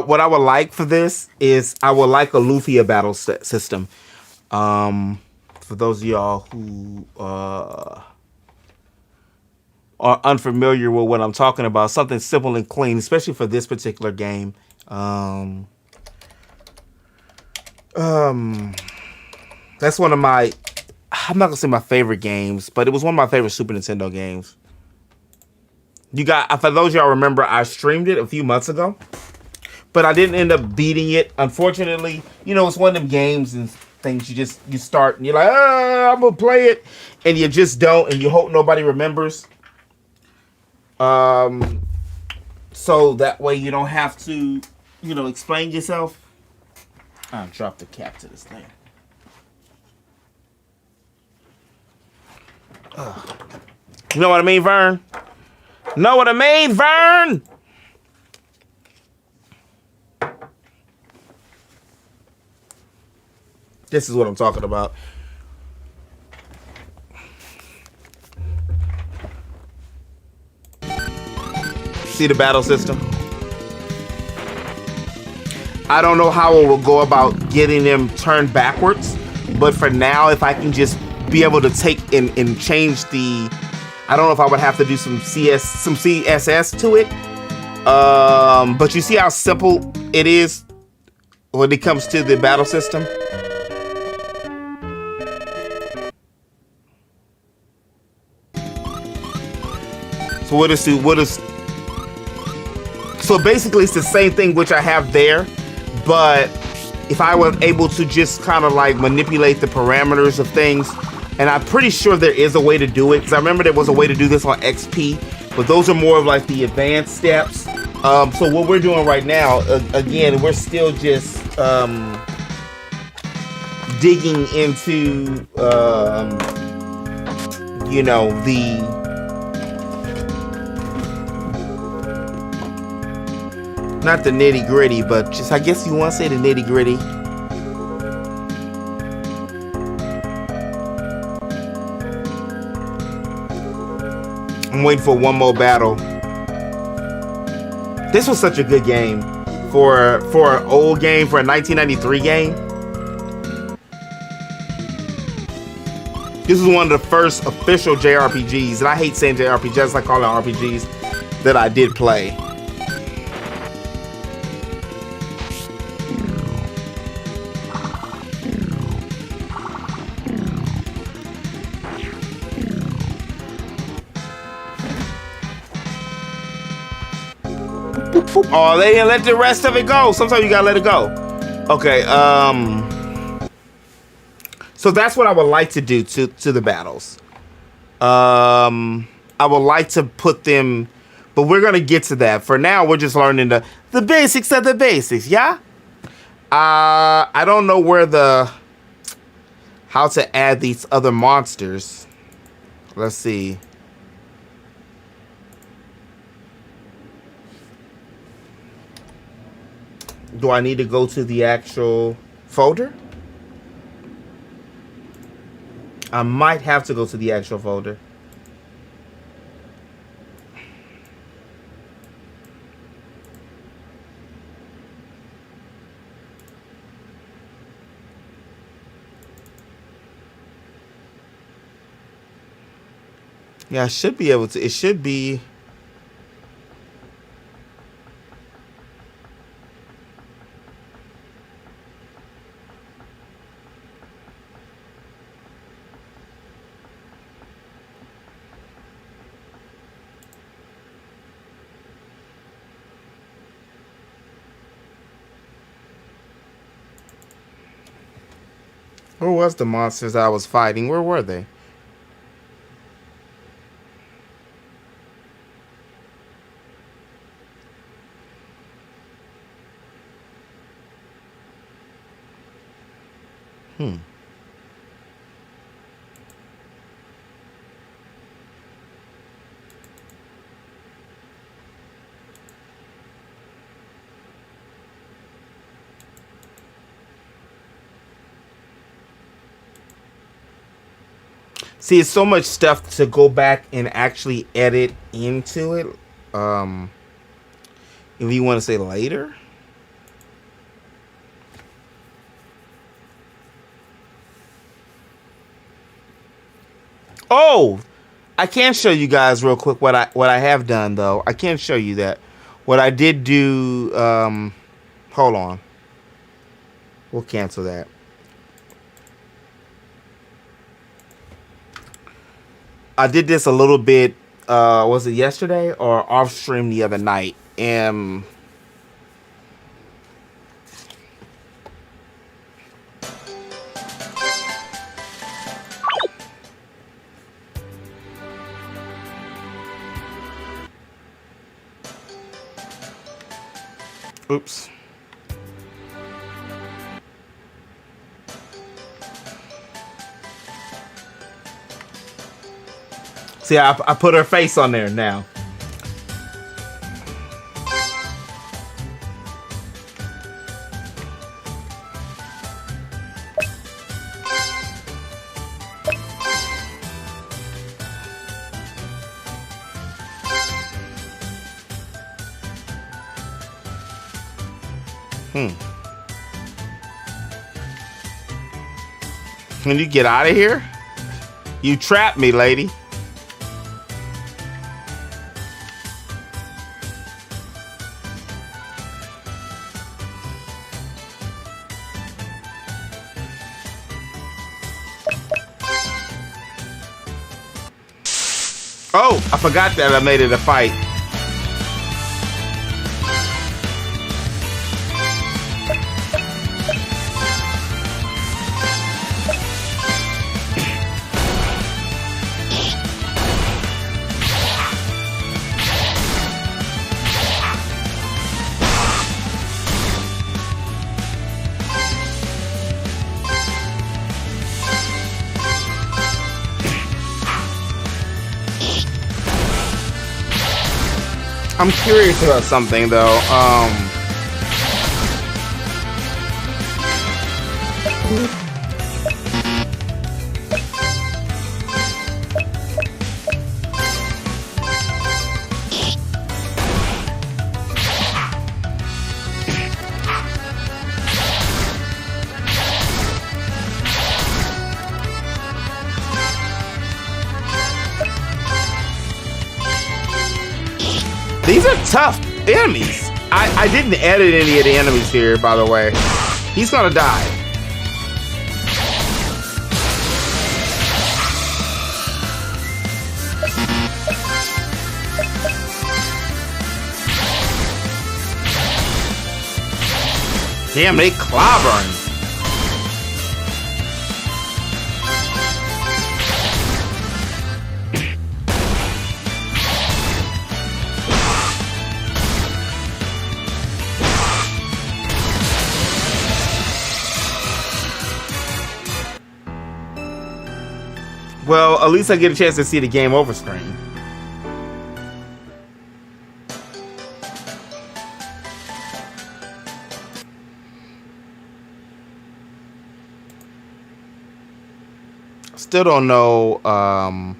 What I would like for this is I would like a Lufia battle system. For those of y'all who are unfamiliar with what I'm talking about, something simple and clean, especially for this particular game. That's one of my, I'm not gonna say my favorite games, but it was one of my favorite Super Nintendo games. For those of y'all remember, I streamed it a few months ago. But I didn't end up beating it. Unfortunately, it's one of them games and things you start and you're like, I'm going to play it. And you just don't. And you hope nobody remembers. So that way you don't have to, explain yourself. I'll drop the cap to this thing. You know what I mean, Vern? Know what I mean, Vern? This is what I'm talking about. See the battle system? I don't know how it will go about getting them turned backwards, but for now, if I can just be able to take and change the, I don't know if I would have to do some CSS to it. But you see how simple it is when it comes to the battle system. So so basically it's the same thing which I have there, but if I was able to just kind of like manipulate the parameters of things, and I'm pretty sure there is a way to do it, because I remember there was a way to do this on XP, but those are more of like the advanced steps. So what we're doing right now, again, we're still just digging into, you know, not the nitty gritty, but just, I guess you want to say the nitty gritty. I'm waiting for one more battle. This was such a good game for an old game, for a 1993 game. This is one of the first official JRPGs, and I hate saying JRPGs, I just like calling it RPGs, that I did play. Oh, they didn't let the rest of it go. Sometimes you gotta let it go. Okay, so that's what I would like to do to the battles. I would like to put them, but we're gonna get to that. For now, we're just learning the basics of the basics, yeah? I don't know how to add these other monsters. Let's see. Do I need to go to the actual folder? I might have to go to the actual folder. Yeah, I should be able to. It should be. Where was the monsters I was fighting? Where were they? See, it's so much stuff to go back and actually edit into it. If you want to say later. Oh, I can show you guys real quick what I have done though. I can show you that. What I did do, hold on. We'll cancel that. I did this a little bit, was it yesterday or off stream the other night? Oops. See, I put her face on there now. Can you get out of here? You trapped me, lady. Oh, I forgot that I made it a fight. I'm curious about something though. These are tough enemies. I didn't edit any of the enemies here, by the way. He's gonna die. Damn, they clobbering. Well, at least I get a chance to see the game over screen. Still don't know.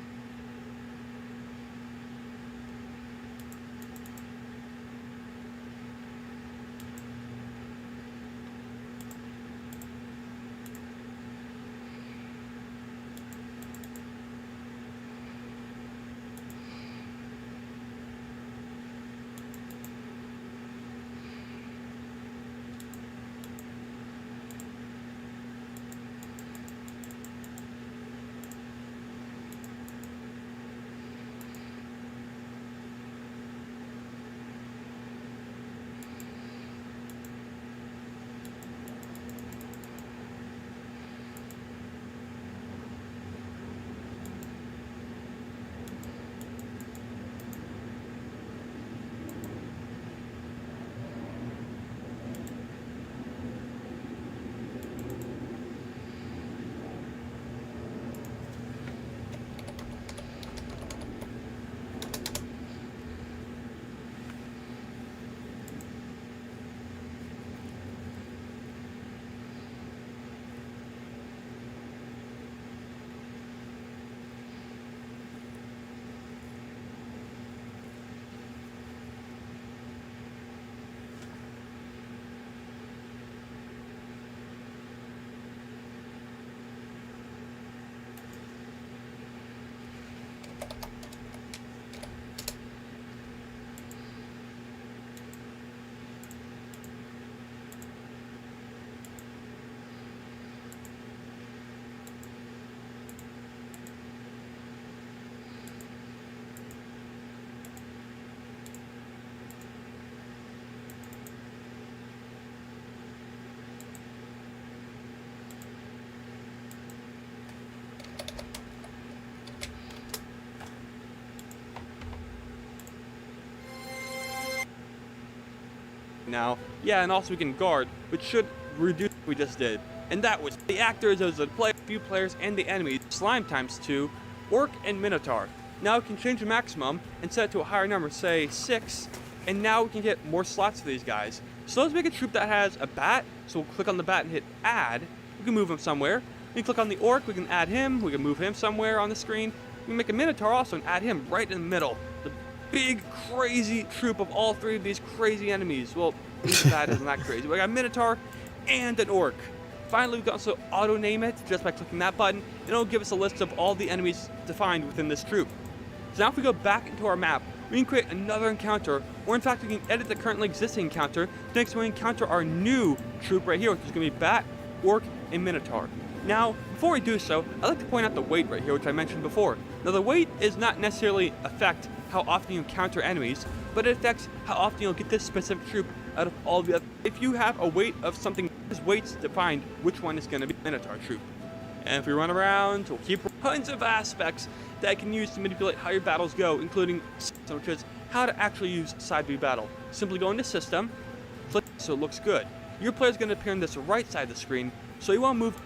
Now, yeah, and also we can guard, which should reduce what we just did. And that was the actors, those are the few players, and the enemies. Slime times 2, Orc, and Minotaur. Now we can change the maximum and set it to a higher number, say 6, and now we can get more slots for these guys. So let's make a troop that has a bat, so we'll click on the bat and hit add. We can move him somewhere. We can click on the Orc, we can add him, we can move him somewhere on the screen. We can make a Minotaur also and add him right in the middle. big, crazy troop of all three of these crazy enemies. Well, that isn't that crazy. We got a Minotaur and an Orc. Finally, we can also auto-name it just by clicking that button, and it'll give us a list of all the enemies defined within this troop. So now if we go back into our map, we can create another encounter, or in fact, we can edit the currently existing encounter to next we encounter our new troop right here, which is going to be Bat, Orc, and Minotaur. Now, before we do so, I'd like to point out the weight right here, which I mentioned before. Now, the weight is not necessarily affect how often you encounter enemies, but it affects how often you'll get this specific troop out of all the other. If you have a weight of something, this weight's defined which one is going to be Minotaur troop. And if we run around, we'll keep tons of aspects that I can use to manipulate how your battles go, including which is how to actually use side view battle. Simply go into system, click so it looks good. Your player is going to appear on this right side of the screen, so you want to move.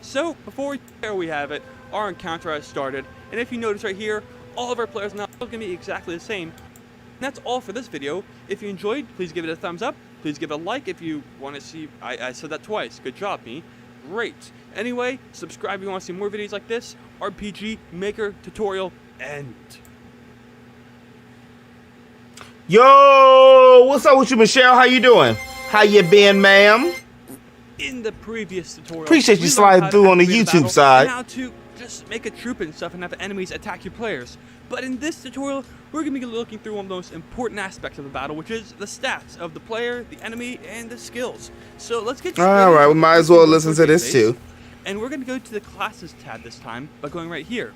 So before we have it, our encounter has started, and if you notice right here, all of our players now are going to be exactly the same. And that's all for this video. If you enjoyed, please give it a thumbs up. Please give it a like if you want to see. I said that twice. Good job, me. Great. Anyway, subscribe if you want to see more videos like this. RPG Maker Tutorial End. Yo, what's up with you, Michelle? How you doing? How you been, ma'am? In the previous tutorial, appreciate you sliding through on the YouTube side. How to just make a troop and stuff and have enemies attack your players. But in this tutorial, we're going to be looking through one of the most important aspects of the battle, which is the stats of the player, the enemy, and the skills. So let's get started. All right, we might as well listen to this too. And we're going to go to the classes tab this time by going right here.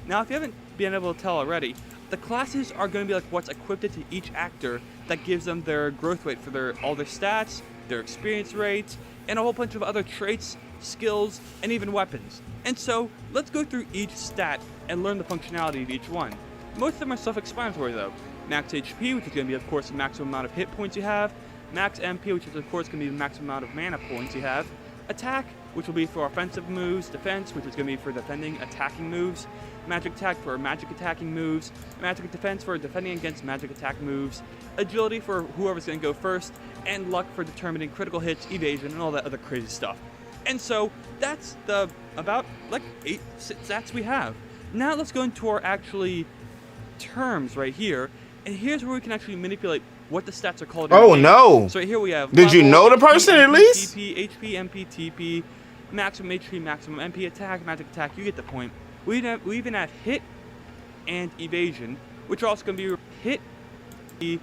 Now, if you haven't been able to tell already, the classes are going to be like what's equipped to each actor that gives them their growth rate for all their stats, their experience rates, and a whole bunch of other traits, skills, and even weapons. And so, let's go through each stat and learn the functionality of each one. Most of them are self-explanatory though. Max HP, which is going to be of course the maximum amount of hit points you have. Max MP, which is of course going to be the maximum amount of mana points you have. Attack, which will be for offensive moves. Defense, which is going to be for defending, attacking moves. Magic attack for magic attacking moves. Magic defense for defending against magic attack moves. Agility for whoever's going to go first. And luck for determining critical hits, evasion, and all that other crazy stuff. And so, that's the about like 8 stats we have. Now let's go into our actually terms right here, and here's where we can actually manipulate what the stats are called. Oh no! So right here we have. Did you know the person at least? TP, HP, MP, TP, maximum HP, maximum MP, attack, magic attack. You get the point. We even have hit and evasion, which are also going to be hit. We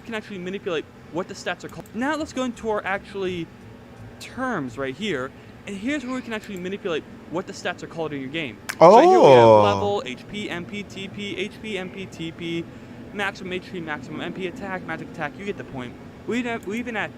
can actually manipulate what the stats are called. Now let's go into our actually terms right here, and here's where we can actually manipulate what the stats are called in your game. Oh. So here we have level, HP, MP, TP, HP, MP, TP, maximum HP, maximum MP, attack, magic attack. You get the point. We even have.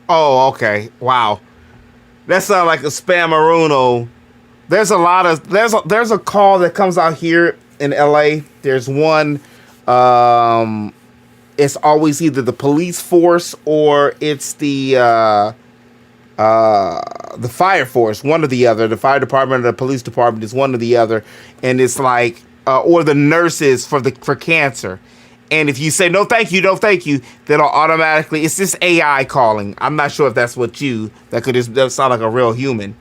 Oh, okay. Wow. That sounds like a spamaruno. There's a lot of there's a call that comes out here in LA. There's one it's always either the police force or it's the fire force, one or the other. The fire department or the police department is one or the other, and it's like or the nurses for cancer. And if you say no thank you, then it'll automatically, it's this AI calling. I'm not sure if that's what that could just sound like a real human.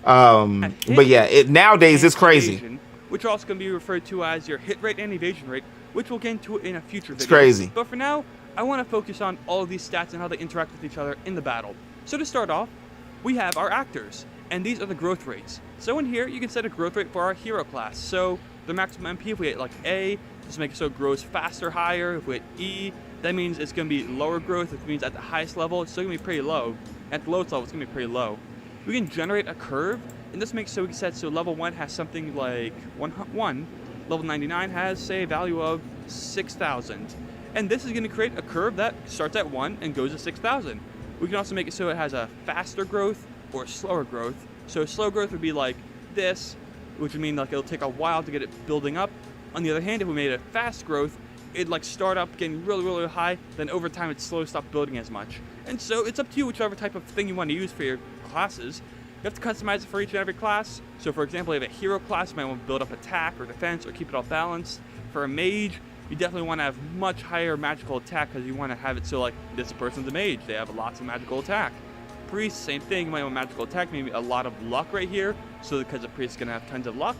But yeah, nowadays it's crazy. which are also going to be referred to as your hit rate and evasion rate, which we'll get into in a future video. It's crazy. But for now, I want to focus on all of these stats and how they interact with each other in the battle. So to start off, we have our actors, and these are the growth rates. So in here, you can set a growth rate for our hero class. So the maximum MP, if we hit like A, just make it so it grows faster, higher. If we hit E, that means it's going to be lower growth, which means at the highest level, it's still going to be pretty low. At the lowest level, it's going to be pretty low. We can generate a curve, and this makes so we can set so level 1 has something like 1, level 99 has, say, a value of 6,000. And this is going to create a curve that starts at 1 and goes to 6,000. We can also make it so it has a faster growth or slower growth. So slow growth would be like this, which would mean like it'll take a while to get it building up. On the other hand, if we made it fast growth, it'd like start up getting really, really high, then over time it'd slowly stop building as much. And so it's up to you whichever type of thing you want to use for your classes. You have to customize it for each and every class. So for example, if you have a hero class, you might want to build up attack or defense or keep it all balanced. For a mage, you definitely want to have much higher magical attack because you want to have it so like this person's a mage, they have lots of magical attack. Priest, same thing, you might want magical attack, maybe a lot of luck right here, so because the priest is going to have tons of luck.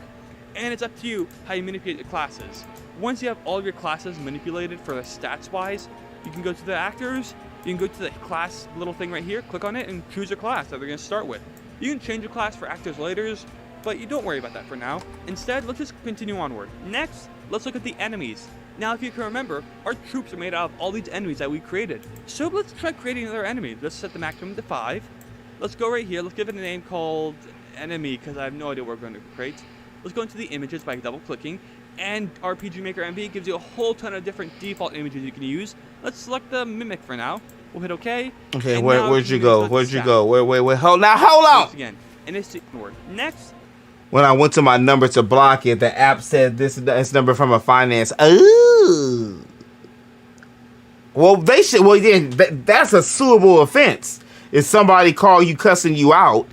And it's up to you how you manipulate your classes. Once you have all of your classes manipulated for the stats wise, you can go to the actors, you can go to the class little thing right here, click on it and choose your class that they're going to start with. You can change your class for actors later, but you don't worry about that for now. Instead, let's just continue onward. Next, let's look at the enemies. Now, if you can remember, our troops are made out of all these enemies that we created. So let's try creating another enemy. Let's set the maximum to 5. Let's go right here. Let's give it a name called enemy because I have no idea what we're going to create. Let's go into the images by double clicking. And RPG Maker MV gives you a whole ton of different default images you can use. Let's select the mimic for now. We'll hit OK. Okay, where'd you go? Where'd you go? Wait. Hold on. Once again, and it's next. When I went to my number to block it, the app said this number from a finance. Ooh. Well, they should. Well, yeah, that's a suable offense. If somebody call you cussing you out,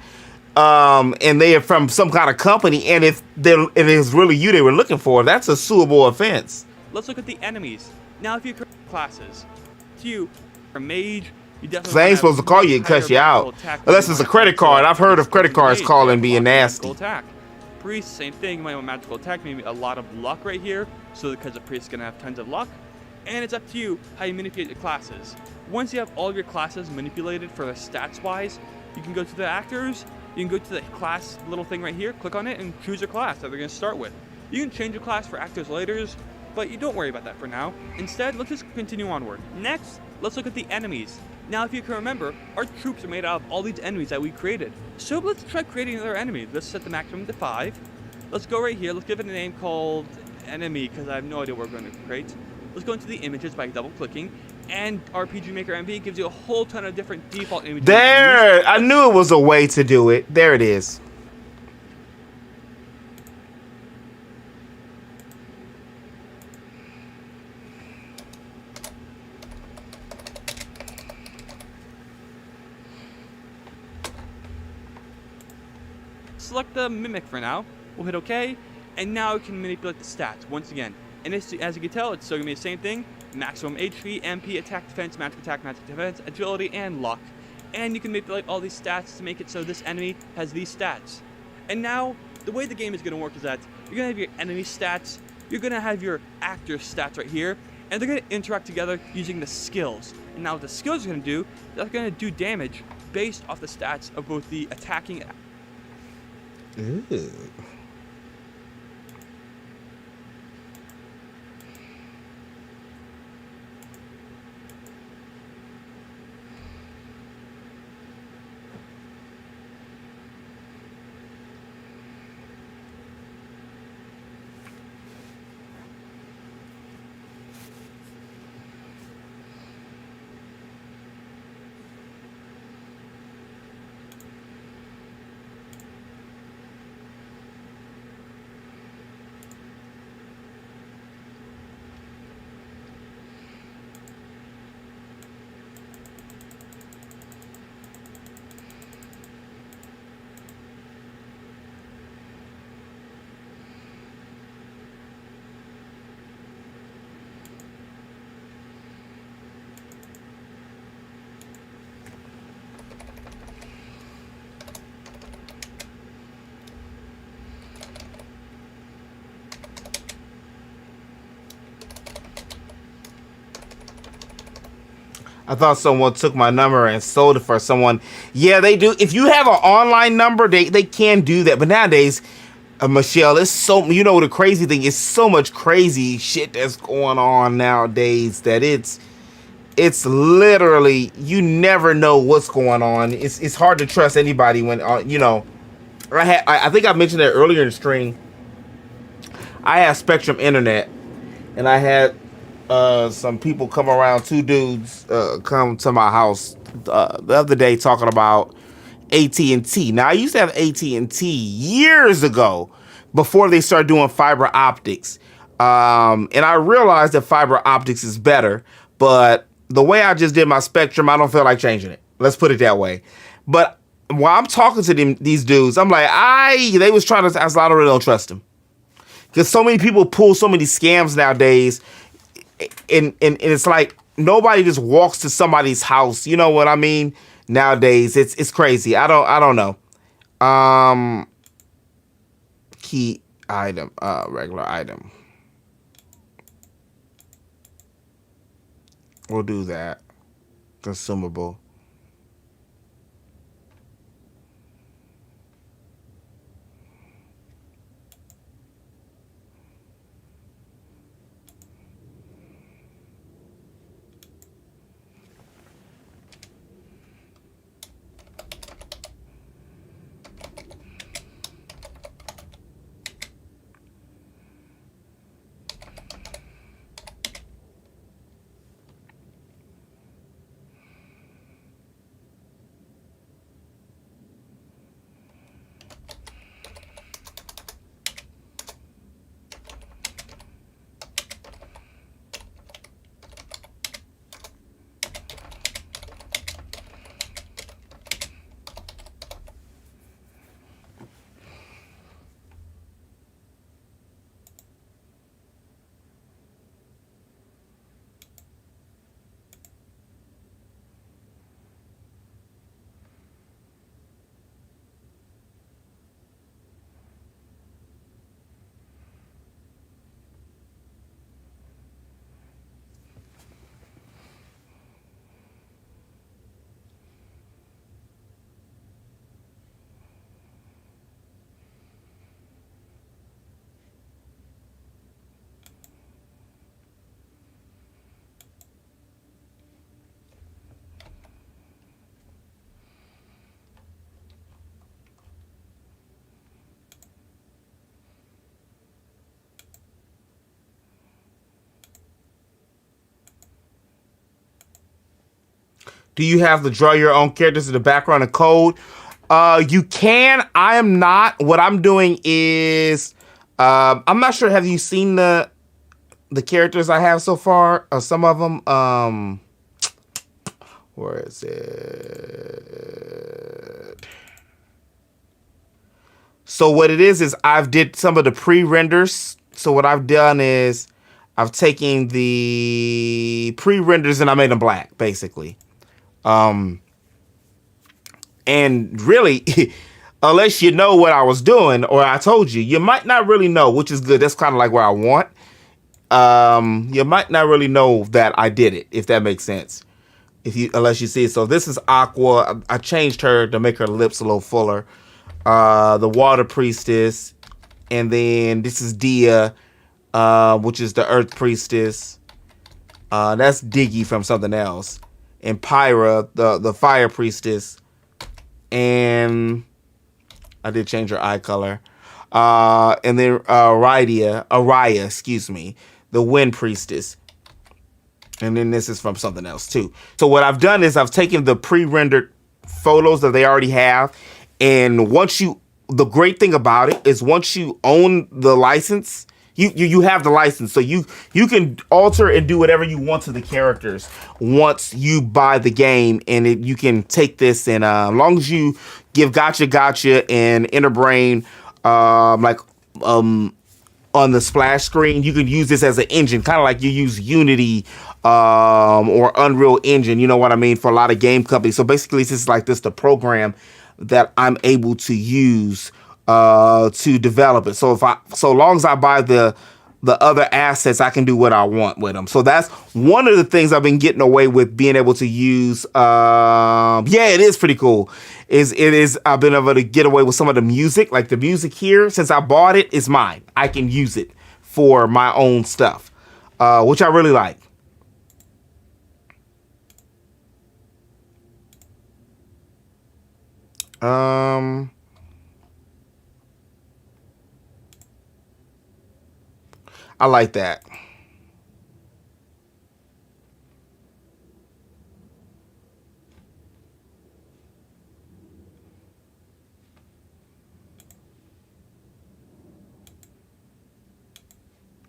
and they are from some kind of company, and if it is really you they were looking for, that's a suable offense. Let's look at the enemies. Now, if you create classes, you are mage. You definitely they ain't supposed to call you and cuss you out, unless it's a credit card. I've heard of credit cards calling being nasty. Attack. Priest, same thing. You might want magical attack, maybe a lot of luck right here, so because the priest is gonna have tons of luck. And it's up to you how you manipulate your classes. Once you have all of your classes manipulated for the stats wise, you can go to the actors, you can go to the class little thing right here, click on it and choose your class that they're gonna start with. You can change your class for actors later, but you don't worry about that for now. Instead, let's just continue onward. Next, let's look at the enemies. Now, if you can remember, our troops are made out of all these enemies that we created. So let's try creating another enemy. Let's set the maximum to 5. Let's go right here. Let's give it a name called enemy because I have no idea what we're going to create. Let's go into the images by double clicking. And RPG Maker MV gives you a whole ton of different default images. There! I knew it was a way to do it. There it is. Select the mimic for now. We'll hit OK, and now we can manipulate the stats once again. And as you can tell, it's still gonna be the same thing: maximum HP, MP, attack, defense, magic attack, magic defense, agility, and luck. And you can manipulate all these stats to make it so this enemy has these stats. And now, the way the game is gonna work is that you're gonna have your enemy stats, you're gonna have your actor stats right here, and they're gonna interact together using the skills. And now what the skills are gonna do, they're gonna do damage based off the stats of both the attacking. Ooh. I thought someone took my number and sold it for someone. Yeah, they do. If you have an online number, they can do that. But nowadays, Michelle, it's so, you know, the crazy thing is so much crazy shit that's going on nowadays that it's literally, you never know what's going on. It's hard to trust anybody when, you know, I think I mentioned that earlier in the stream. I have Spectrum Internet, and I had some people come around, 2 dudes come to my house the other day talking about AT&T. Now, I used to have AT&T years ago before they started doing fiber optics. And I realized that fiber optics is better, but the way I just did my Spectrum, I don't feel like changing it. Let's put it that way. But while I'm talking to these dudes, I'm like, they was trying to, I really don't trust them. Because so many people pull so many scams nowadays, and it's like nobody just walks to somebody's house. You know what I mean? Nowadays, it's crazy. I don't know. Key item, regular item. We'll do that. Consumable. Do you have to draw your own characters in the background and code? You can. I am not. What I'm doing is, I'm not sure. Have you seen the characters I have so far? Some of them. Where is it? So what it is I've did some of the pre-renders. So what I've done is I've taken the pre-renders and I made them black, basically. And really, unless you know what I was doing or I told you, you might not really know, which is good. That's kind of like what I want. You might not really know that I did it, if that makes sense. Unless you see it. So this is Aqua. I changed her to make her lips a little fuller. The Water Priestess. And then this is Dia, which is the Earth Priestess. That's Diggy from something else. And Pyra, the Fire Priestess. And I did change her eye color. And then Araya, excuse me, the Wind Priestess. And then this is from something else too. So what I've done is I've taken the pre-rendered photos that they already have. And the great thing about it is once you own the license, you have the license. So you can alter and do whatever you want to the characters once you buy the game. And you can take this and as long as you give Gotcha and Interbrain on the splash screen, you can use this as an engine, kind of like you use Unity or Unreal Engine, you know what I mean, for a lot of game companies. So basically, this is like the program that I'm able to use to develop it. So so long as I buy the the other assets, I can do what I want with them. So that's one of the things I've been getting away with, being able to use. Yeah, it is pretty cool. I've been able to get away with some of the music, like the music here. Since I bought it, it's mine. I can use it for my own stuff, which I really like. I like that.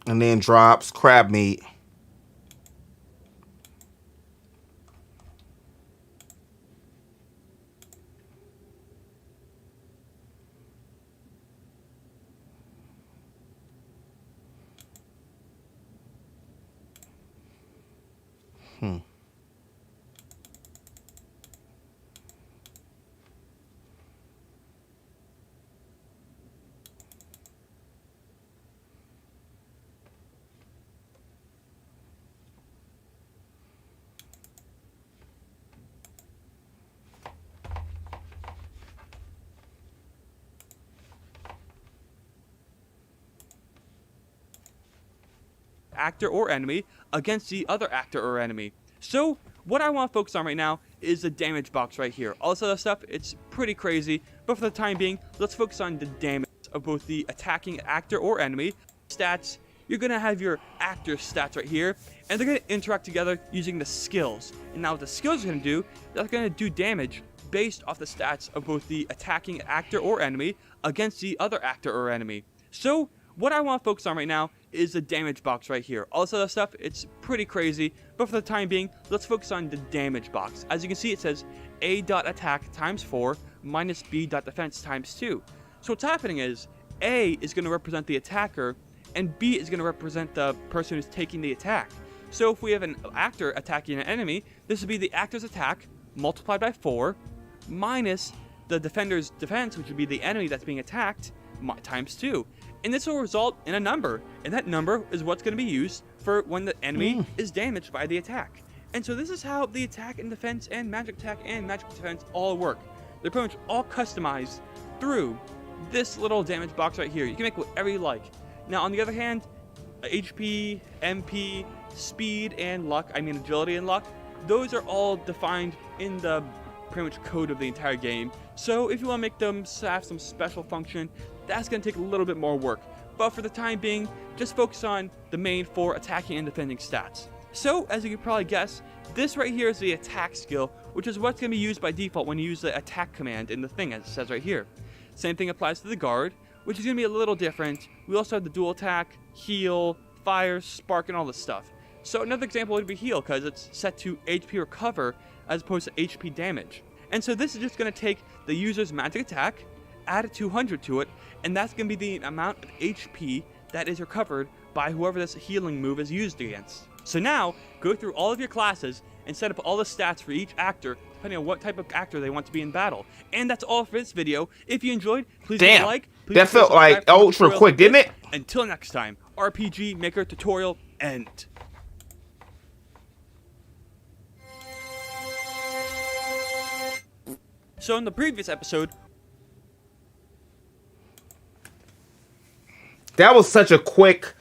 And then drops crab meat. Actor or enemy against the other actor or enemy. So what I want to focus on right now is the damage box right here. All this other stuff, it's pretty crazy, but for the time being, let's focus on the damage of both the attacking actor or enemy. Stats, you're going to have your actor stats right here, and they're going to interact together using the skills. And now what the skills are going to do, they're going to do damage based off the stats of both the attacking actor or enemy against the other actor or enemy. So what I want to focus on right now is the damage box right here. All this other stuff, it's pretty crazy, but for the time being, let's focus on the damage box. As you can see, it says A.attack times 4 minus B.defense times 2. So what's happening is A is going to represent the attacker, and B is going to represent the person who's taking the attack. So if we have an actor attacking an enemy, this would be the actor's attack multiplied by 4 minus the defender's defense, which would be the enemy that's being attacked, times 2. And this will result in a number, and that number is what's going to be used for when the enemy is damaged by the attack. And so this is how the attack and defense and magic attack and magic defense all work. They're pretty much all customized through this little damage box right here. You can make whatever you like. Now on the other hand, HP, MP, speed, and luck, I mean agility and luck, those are all defined in the pretty much code of the entire game. So if you want to make them have some special function, that's going to take a little bit more work. But for the time being, just focus on the main 4 attacking and defending stats. So, as you can probably guess, this right here is the attack skill, which is what's going to be used by default when you use the attack command in the thing, as it says right here. Same thing applies to the guard, which is going to be a little different. We also have the dual attack, heal, fire, spark, and all this stuff. So another example would be heal, because it's set to HP recover as opposed to HP damage. And so this is just going to take the user's magic attack, add a 200 to it, and that's going to be the amount of HP that is recovered by whoever this healing move is used against. So now, go through all of your classes and set up all the stats for each actor, depending on what type of actor they want to be in battle. And that's all for this video. If you enjoyed, please leave a like. Please that felt like ultra quick, didn't it? Until next time, RPG Maker Tutorial end. So in the previous episode, that was such a quick.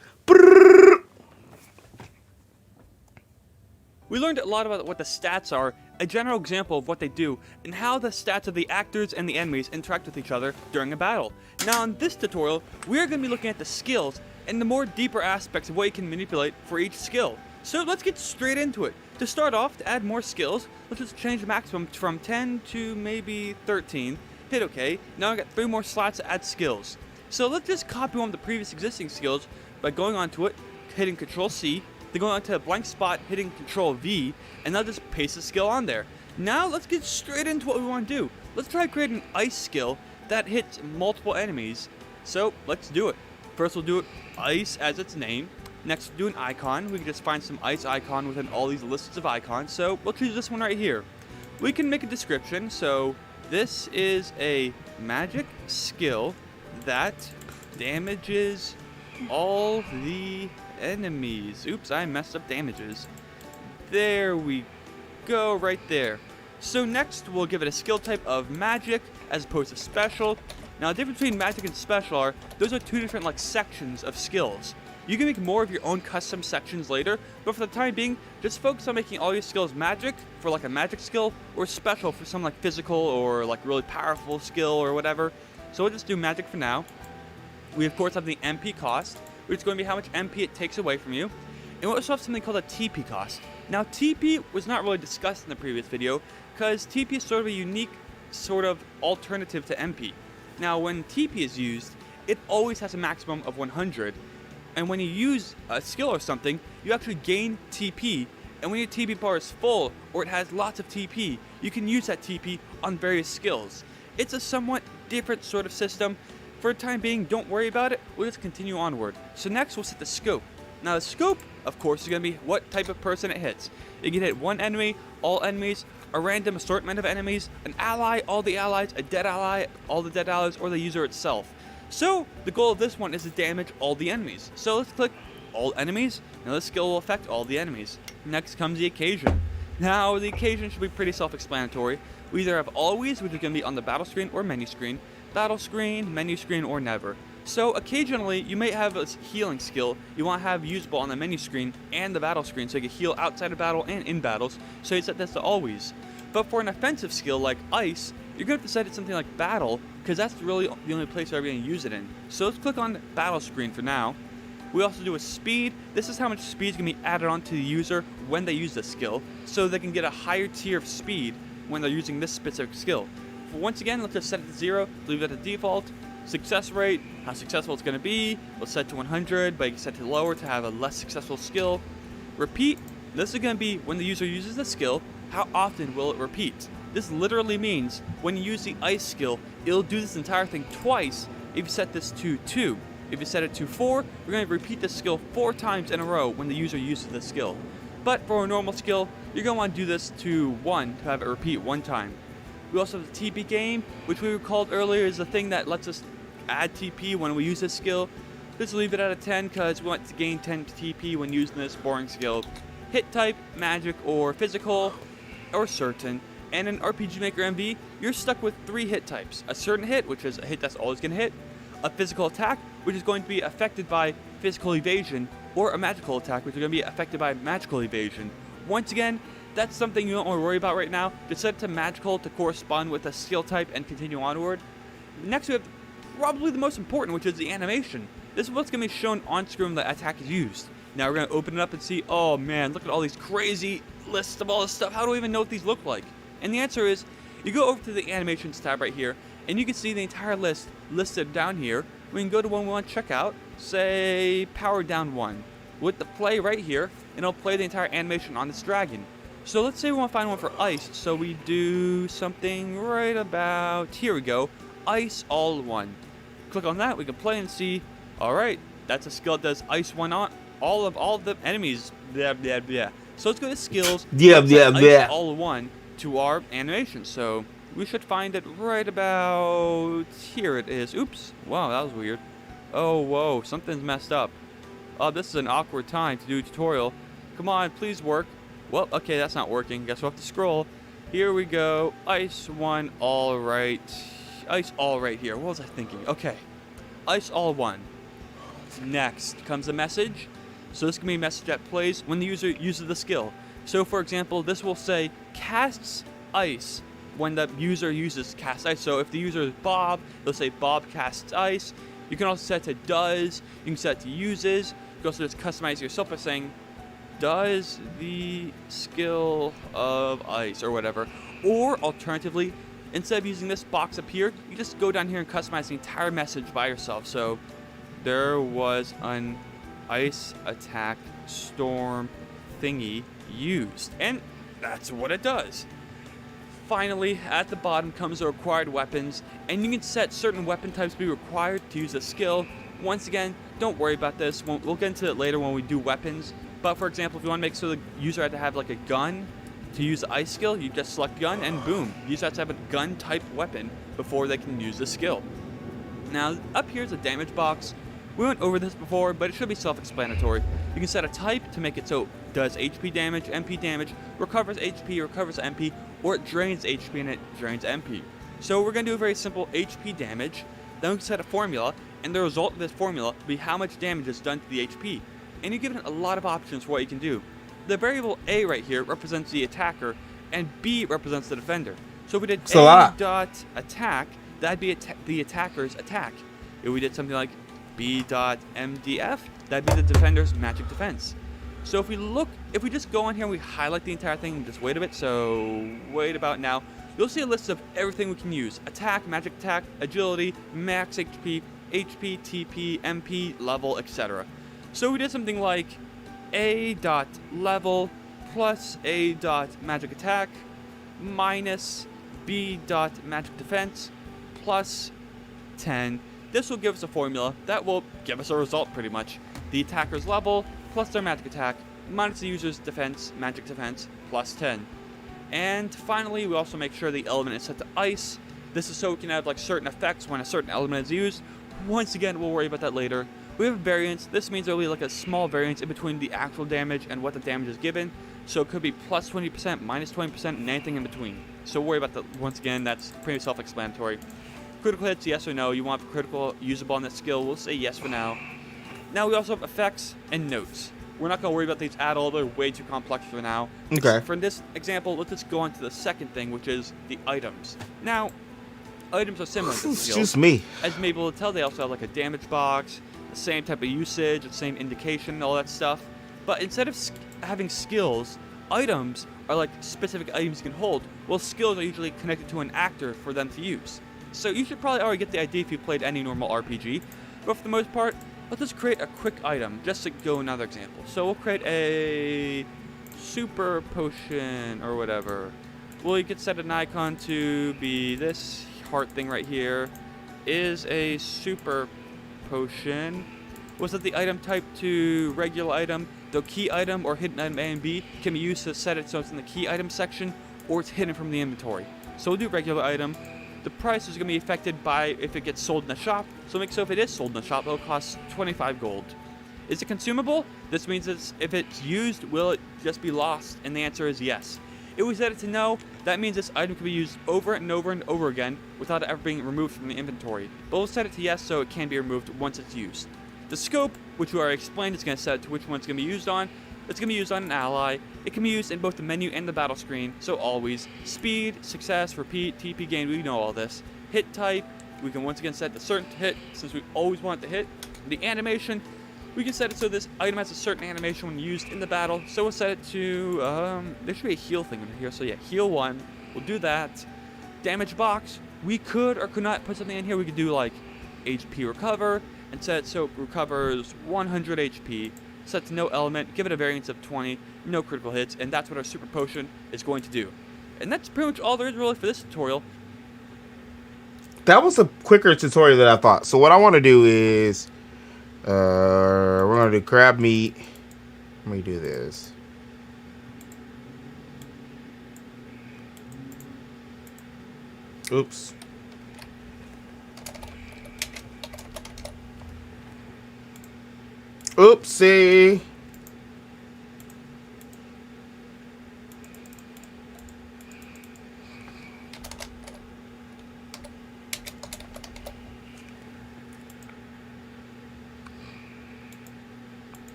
We learned a lot about what the stats are, a general example of what they do, and how the stats of the actors and the enemies interact with each other during a battle. Now in this tutorial, we're going to be looking at the skills and the more deeper aspects of what you can manipulate for each skill. So let's get straight into it. To start off, to add more skills, let's just change the maximum from 10 to maybe 13. Hit OK. Now I got 3 more slots to add skills. So let's just copy one of the previous existing skills by going onto it, hitting Control C, then going onto a blank spot, hitting Control V, and now just paste the skill on there. Now let's get straight into what we want to do. Let's try to create an ice skill that hits multiple enemies. So let's do it. First we'll do it ice as its name. Next we'll do an icon. We can just find some ice icon within all these lists of icons. So we'll choose this one right here. We can make a description. So this is a magic skill that damages all the enemies. Oops, I messed up damages. There we go, right there. So next, we'll give it a skill type of magic as opposed to special. Now, the difference between magic and special are, those are two different like sections of skills. You can make more of your own custom sections later, but for the time being, just focus on making all your skills magic for like a magic skill, or special for some like physical or like really powerful skill or whatever. So we'll just do magic for now. We of course have the MP cost, which is going to be how much MP it takes away from you. And we also have something called a TP cost. Now TP was not really discussed in the previous video, because TP is sort of a unique sort of alternative to MP. Now when TP is used, it always has a maximum of 100. And when you use a skill or something, you actually gain TP. And when your TP bar is full, or it has lots of TP, you can use that TP on various skills. It's a somewhat different sort of system. For the time being, don't worry about it. We'll just continue onward. So next, we'll set the scope. Now the scope, of course, is going to be what type of person it hits. You can hit one enemy, all enemies, a random assortment of enemies, an ally, all the allies, a dead ally, all the dead allies, or the user itself. So, the goal of this one is to damage all the enemies. So let's click all enemies. Now this skill will affect all the enemies. Next comes the occasion. Now the occasion should be pretty self-explanatory. We either have always, which is going to be on the battle screen or menu screen, menu screen, or never. So occasionally you may have a healing skill you want to have usable on the menu screen and the battle screen, so you can heal outside of battle and in battles, so you set this to always. But for an offensive skill like ice, you're going to have to set it something like battle, because that's really the only place you're going to use it in. So let's click on battle screen for now. We also do a speed. This is how much speed is going to be added on to the user when they use this skill, so they can get a higher tier of speed when they're using this specific skill. Once again, let's just set it to 0, leave it at default. Success rate, how successful it's going to be, we'll set to 100, but you can set it lower to have a less successful skill. Repeat, this is going to be when the user uses the skill, how often will it repeat? This literally means when you use the ice skill, it'll do this entire thing twice if you set this to 2. If you set it to 4, we're going to repeat this skill 4 times in a row when the user uses the skill. But for a normal skill, you're going to want to do this to 1 to have it repeat 1 time. We also have the TP game, which we recalled earlier is the thing that lets us add TP when we use this skill. Just leave it at a 10 because we want to gain 10 TP when using this boring skill. Hit type, magic or physical, or certain. And in RPG Maker MV, you're stuck with 3 hit types. A certain hit, which is a hit that's always going to hit. A physical attack, which is going to be affected by physical evasion. Or a magical attack, which is going to be affected by magical evasion. Once again, that's something you don't want to worry about right now. Just set it to magical to correspond with a skill type and continue onward. Next we have probably the most important, which is the animation. This is what's going to be shown on screen when the attack is used. Now we're going to open it up and see, oh man, look at all these crazy lists of all this stuff. How do I even know what these look like? And the answer is, you go over to the animations tab right here, and you can see the entire list listed down here. We can go to one we want to check out, say Power Down 1. With the play right here, and it'll play the entire animation on this dragon. So let's say we want to find one for ice, so we do something right about, here we go, Ice All 1. Click on that, we can play and see, alright, that's a skill that does Ice 1 on all of the enemies, blah, blah, blah. So let's go to skills, Ice All 1 to our animation, so we should find it right about, here it is, oops, wow, that was weird. Oh, whoa, something's messed up. Oh, this is an awkward time to do a tutorial. Come on, please work. Well, okay, that's not working. Guess we'll have to scroll. Here we go. Ice 1, all right. Ice all right here. What was I thinking? Okay. Ice all 1. Next comes a message. So this can be a message that plays when the user uses the skill. So for example, this will say casts ice when the user uses cast ice. So if the user is Bob, they'll say Bob casts ice. You can also set it to does. You can set it to uses. You can also just customize yourself by saying does the skill of ice or whatever. Or alternatively, instead of using this box up here, you just go down here and customize the entire message by yourself. So there was an ice attack storm thingy used. And that's what it does. Finally, at the bottom comes the required weapons, and you can set certain weapon types to be required to use a skill. Once again, don't worry about this. We'll get into it later when we do weapons. But for example, if you want to make sure the user had to have like a gun to use the ice skill, you just select gun and boom. The user has to have a gun type weapon before they can use the skill. Now, up here is a damage box. We went over this before, but it should be self-explanatory. You can set a type to make it so it does HP damage, MP damage, recovers HP, recovers MP, or it drains HP and it drains MP. So we're going to do a very simple HP damage, then we can set a formula, and the result of this formula will be how much damage is done to the HP. And you're given a lot of options for what you can do. The variable A right here represents the attacker, and B represents the defender. So if we did A dot attack, that'd be the attacker's attack. If we did something like B dot MDF, that'd be the defender's magic defense. So if we just go on here and we highlight the entire thing and just wait a bit, so wait about now, you'll see a list of everything we can use. Attack, magic attack, agility, max HP, HP, TP, MP, level, etc. So we did something like A dot level plus A dot magic attack minus B dot magic defense plus 10. This will give us a formula that will give us a result pretty much. The attacker's level plus their magic attack minus the user's defense, magic defense, plus 10. And finally, we also make sure the element is set to ice. This is so we can have like certain effects when a certain element is used. Once again, we'll worry about that later. We have variance. This means there will be like a small variance in between the actual damage and what the damage is given. So it could be plus 20%, minus 20%, and anything in between. So worry about that. Once again, that's pretty self-explanatory. Critical hits, yes or no. You want critical usable on that skill, we'll say yes for now. Now we also have effects and notes. We're not going to worry about these at all. They're way too complex for now. Okay. For this example, let's just go on to the second thing, which is the items. Now, items are similar to skills. Excuse me. As you may be able to tell, they also have like a damage box, the same type of usage, the same indication, all that stuff. But instead of having skills, items are like specific items you can hold, while skills are usually connected to an actor for them to use. So you should probably already get the idea if you played any normal RPG. But for the most part, let's just create a quick item, just to go another example. So we'll create a super potion or whatever. Well, you could set an icon to be this heart thing right here. Is a super potion. We'll set the item type to regular item. The key item or hidden item A and B can be used to set it so it's in the key item section or it's hidden from the inventory. So we'll do regular item. The price is going to be affected by if it gets sold in the shop. So make sure if it is sold in the shop, it'll cost 25 gold. Is it consumable? This means if it's used, will it just be lost? And the answer is yes. If we set it to no, that means this item can be used over and over and over again without it ever being removed from the inventory. But we'll set it to yes so it can be removed once it's used. The scope, which we already explained, is going to set it to which one it's going to be used on. It's going to be used on an ally. It can be used in both the menu and the battle screen, so always. Speed, success, repeat, TP gain, we know all this. Hit type, we can once again set the certain to hit, since we always want it to hit. The animation, we can set it so this item has a certain animation when used in the battle, so we'll set it to, there should be a heal thing over here, so yeah, heal 1, we'll do that. Damage box, we could or could not put something in here. We could do like HP recover, and set it so it recovers 100 HP. Set to no element, give it a variance of 20, no critical hits, and that's what our super potion is going to do. And that's pretty much all there is really for this tutorial. That was a quicker tutorial than I thought. So what I want to do is, we're going to do crab meat. Let me do this. Oops. Oopsie.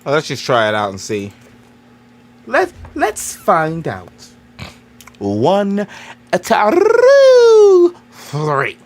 Let's just try it out and see. Let's find out. 1, 2, 3.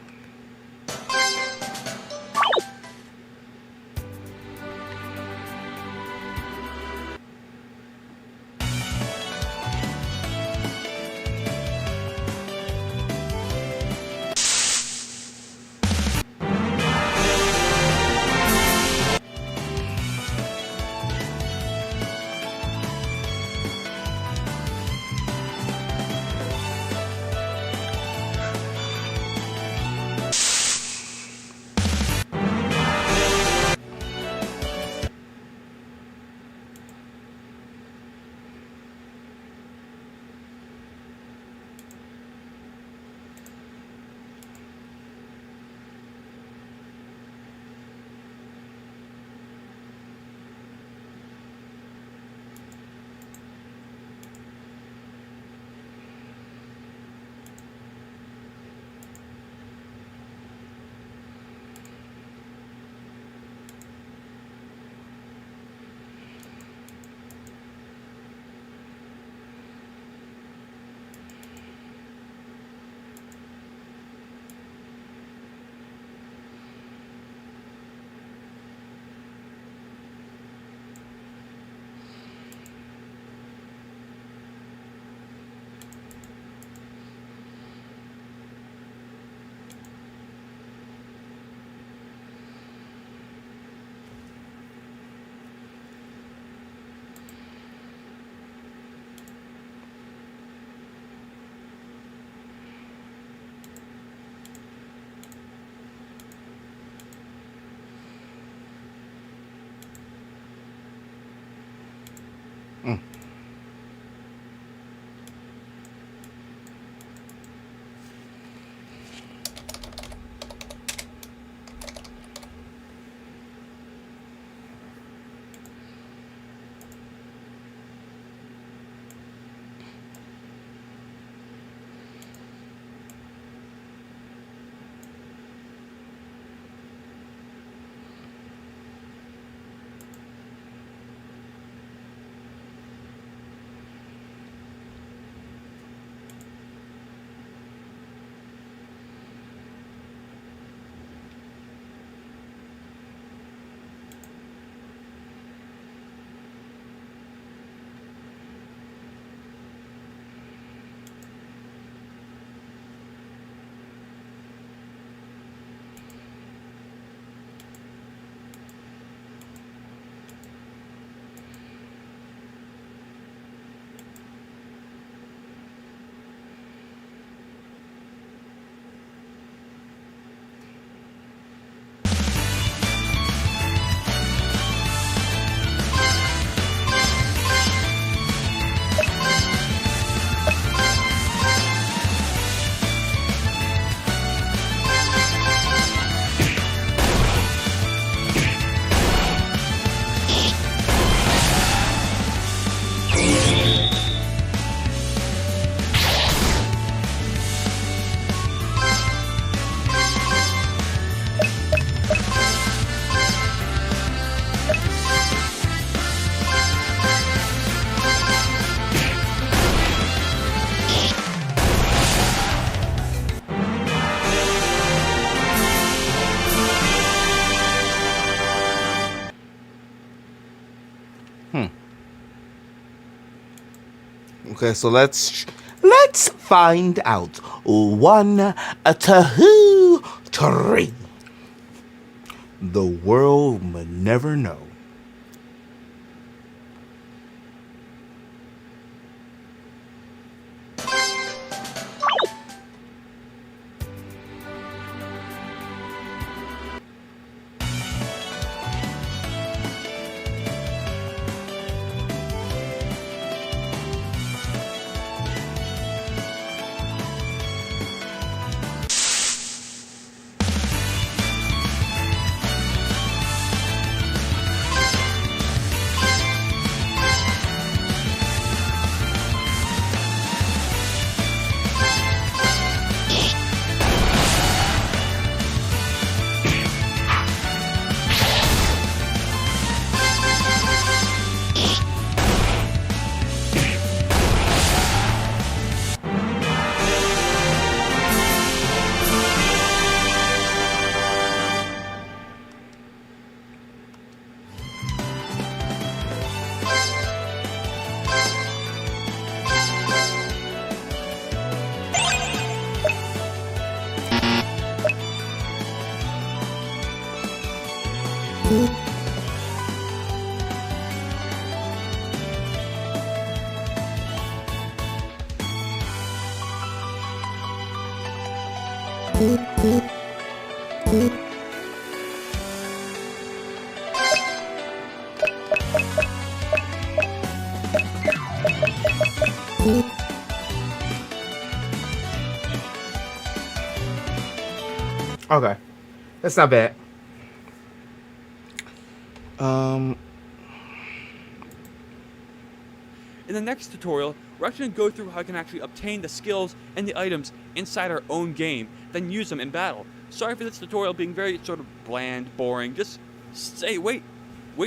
Okay, so let's find out. 1, 2, 3. The world may never know. Okay, that's not bad. In the next tutorial, we're actually going to go through how I can actually obtain the skills and the items inside our own game, then use them in battle. Sorry for this tutorial being very sort of bland, boring. Just stay, wait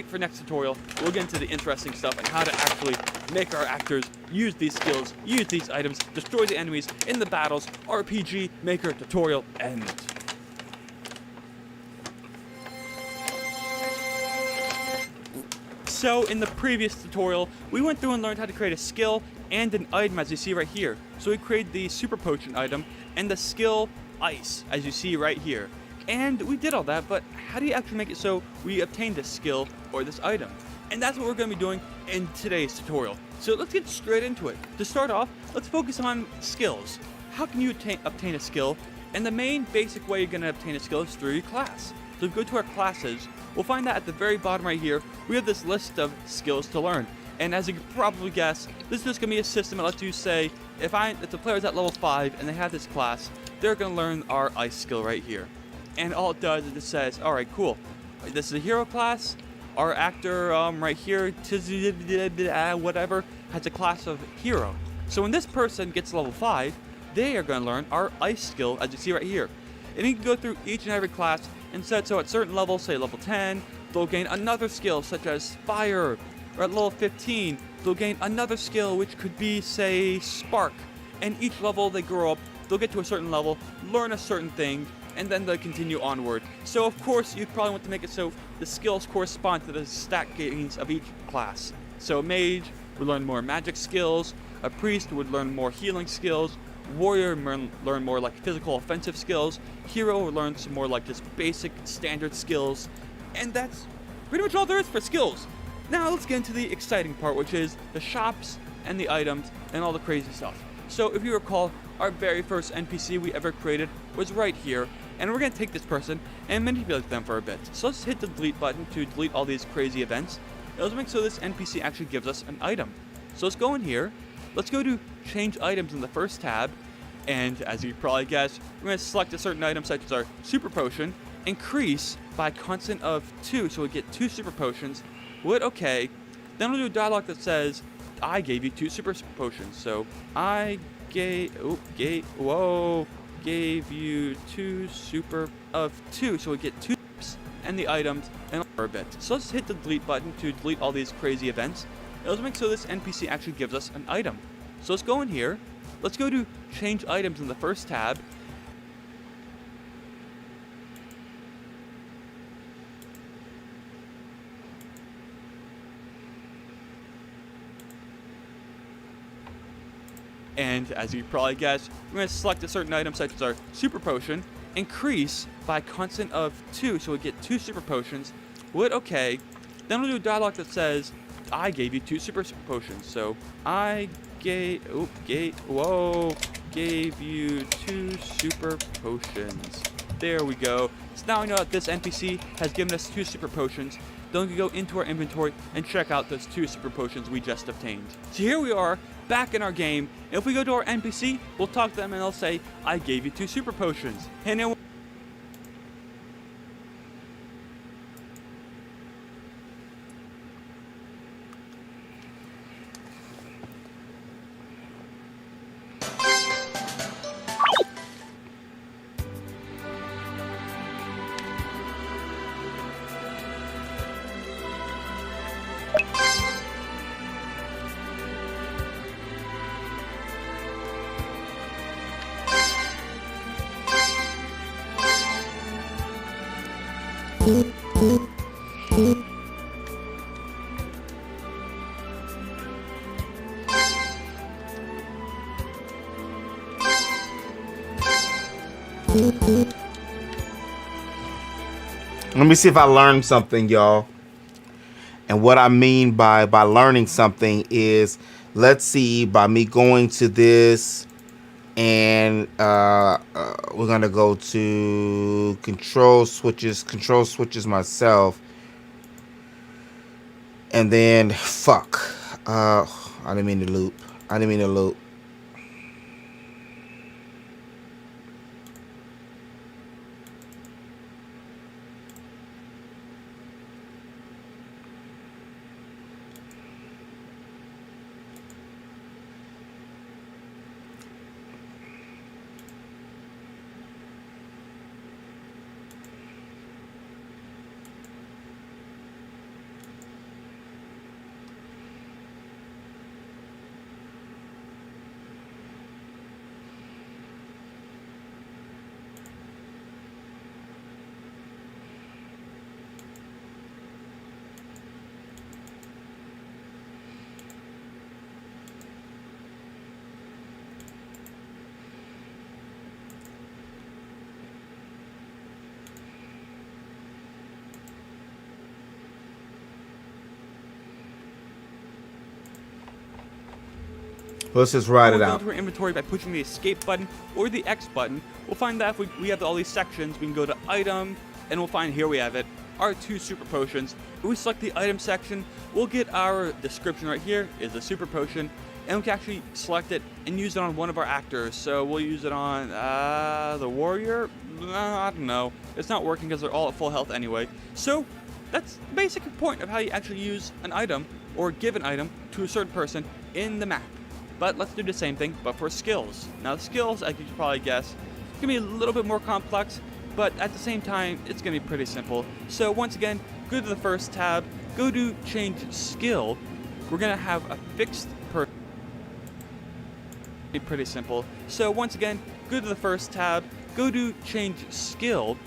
for next tutorial. We'll get into the interesting stuff and how to actually make our actors use these skills, use these items, destroy the enemies in the battles. RPG Maker tutorial end. So in the previous tutorial, we went through and learned how to create a skill and an item as you see right here. So we created the Super Potion item and the skill Ice as you see right here. And we did all that, but how do you actually make it so we obtain this skill or this item? And that's what we're going to be doing in today's tutorial. So let's get straight into it. To start off, let's focus on skills. How can you obtain a skill? And the main basic way you're going to obtain a skill is through your class. So if we go to our classes, we'll find that at the very bottom right here, we have this list of skills to learn. And as you can probably guess, this is just going to be a system that lets you say, if the player's at level 5 and they have this class, they're going to learn our Ice skill right here. And all it does is it says, alright, cool. This is a hero class. Our actor right here, whatever, has a class of hero. So when this person gets level 5, they are going to learn our Ice skill, as you see right here. And you can go through each and every class and set so at certain levels, say level 10, they'll gain another skill such as Fire, or at level 15, they'll gain another skill which could be, say, Spark. And each level they grow up, they'll get to a certain level, learn a certain thing, and then they'll continue onward. So of course, you probably want to make it so the skills correspond to the stat gains of each class. So a mage would learn more magic skills, a priest would learn more healing skills, warrior learn more like physical offensive skills, hero would learn some more like just basic standard skills, and that's pretty much all there is for skills. Now let's get into the exciting part, which is the shops and the items and all the crazy stuff. So if you recall, our very first NPC we ever created was right here, and we're going to take this person and manipulate them for a bit. So let's hit the delete button to delete all these crazy events. Let's make so this NPC actually gives us an item. So let's go in here, let's go to change items in the first tab, and as you probably guessed, we're going to select a certain item such as our Super Potion, increase by a constant of 2, so we get 2 Super Potions. We'll hit OK, then we'll do a dialogue that says, I gave you 2 Super Potions, so I gave you 2 super of 2, so we get 2 and the items and for a bit. So let's hit the delete button to delete all these crazy events. Let's make so this NPC actually gives us an item. So let's go in here, let's go to change items in the first tab, and as you probably guessed, we're going to select a certain item such as our Super Potion, increase by a constant of 2, so we get 2 Super Potions. We'll hit OK, then we'll do a dialogue that says, I gave you 2 Super Potions, so I gave you 2 Super Potions. There we go. So now we know that this NPC has given us 2 Super Potions. Then we can go into our inventory and check out those 2 Super Potions we just obtained. So here we are, back in our game, and if we go to our NPC, we'll talk to them and they'll say, I gave you 2 Super Potions. And then let me see if I learned something, y'all. And what I mean by learning something is, let's see, by me going to this and we're gonna go to control switches myself, and then fuck. I didn't mean to loop. Let's just ride it We'll out. go to our inventory by pushing the escape button or the X button. We'll find that if we have all these sections, we can go to item, and we'll find, here we have it, our 2 super potions. If we select the item section, we'll get our description right here is a super potion, and we can actually select it and use it on one of our actors. So we'll use it on the warrior. I don't know. It's not working because they're all at full health anyway. So that's the basic point of how you actually use an item or give an item to a certain person in the map. But let's do the same thing, but for skills. Now the skills, as you can probably guess, can be a little bit more complex, but at the same time, it's going to be pretty simple. So once again, go to the first tab, go to change skill. We're going to have a fixed person. Pretty simple. So once again, go to the first tab, go to change skill.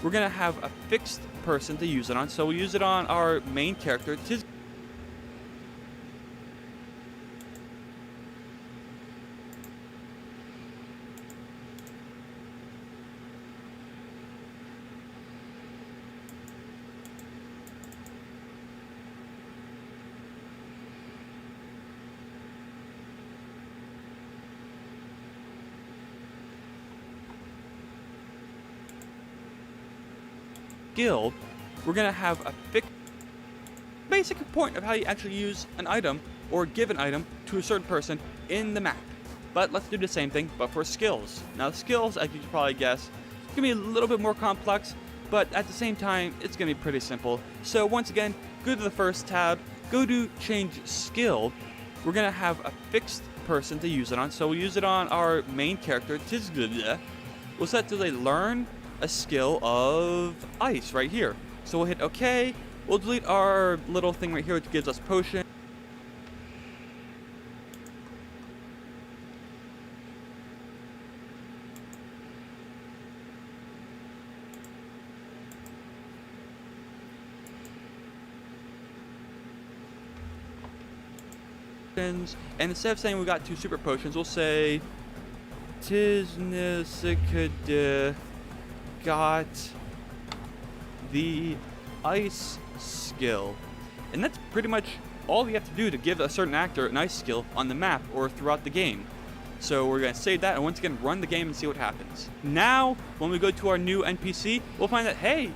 We're going to have a fixed person to use it on. So we'll use it on our main character. Skill, we're going to have a fixed basic point of how you actually use an item or give an item to a certain person in the map. But let's do the same thing, but for skills. Now the skills, as you can probably guess, can be a little bit more complex, but at the same time, it's going to be pretty simple. So once again, go to the first tab, go to change skill. We're going to have a fixed person to use it on. So we'll use it on our main character. We'll set to learn a skill of ice right here. So we'll hit OK. We'll delete our little thing right here, which gives us potion. And instead of saying we got 2 super potions, we'll say Tisnisikad got the ice skill. And that's pretty much all we have to do to give a certain actor an ice skill on the map or throughout the game. So we're going to save that and once again run the game and see what happens. Now, when we go to our new NPC, we'll find that, hey,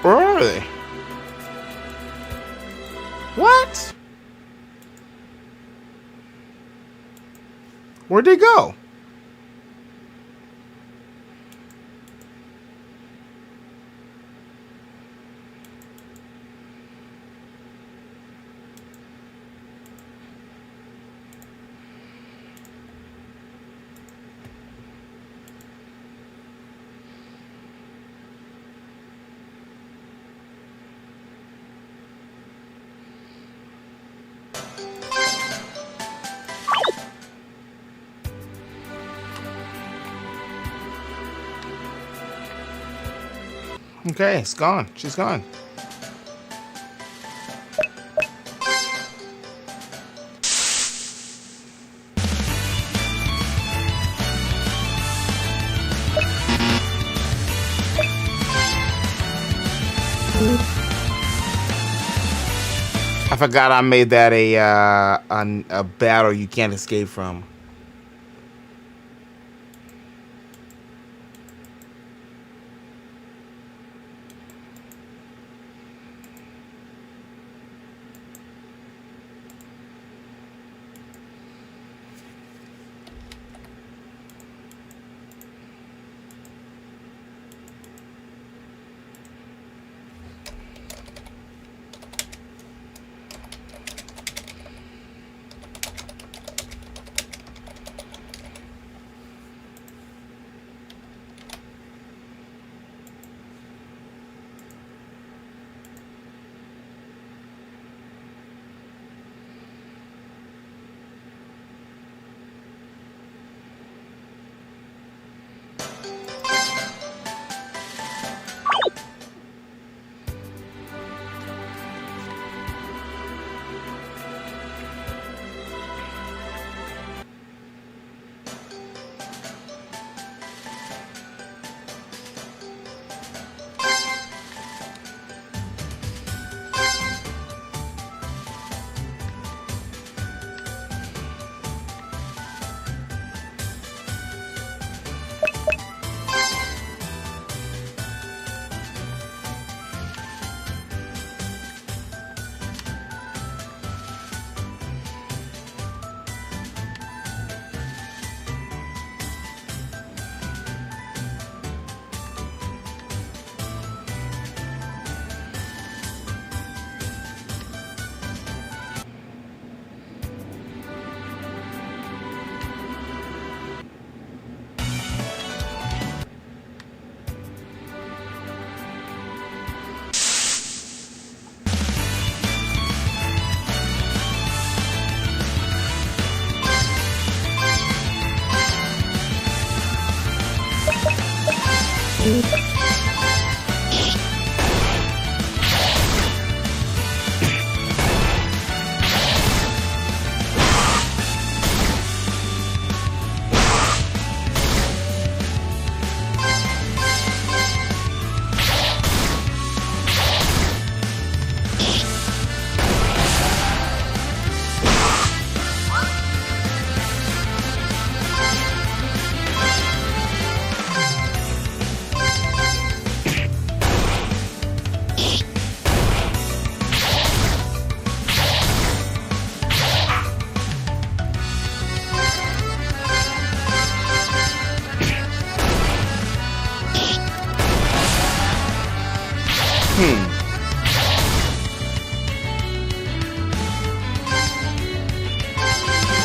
Really? What? Where'd they go? Okay, it's gone. She's gone. I forgot I made that a battle you can't escape from.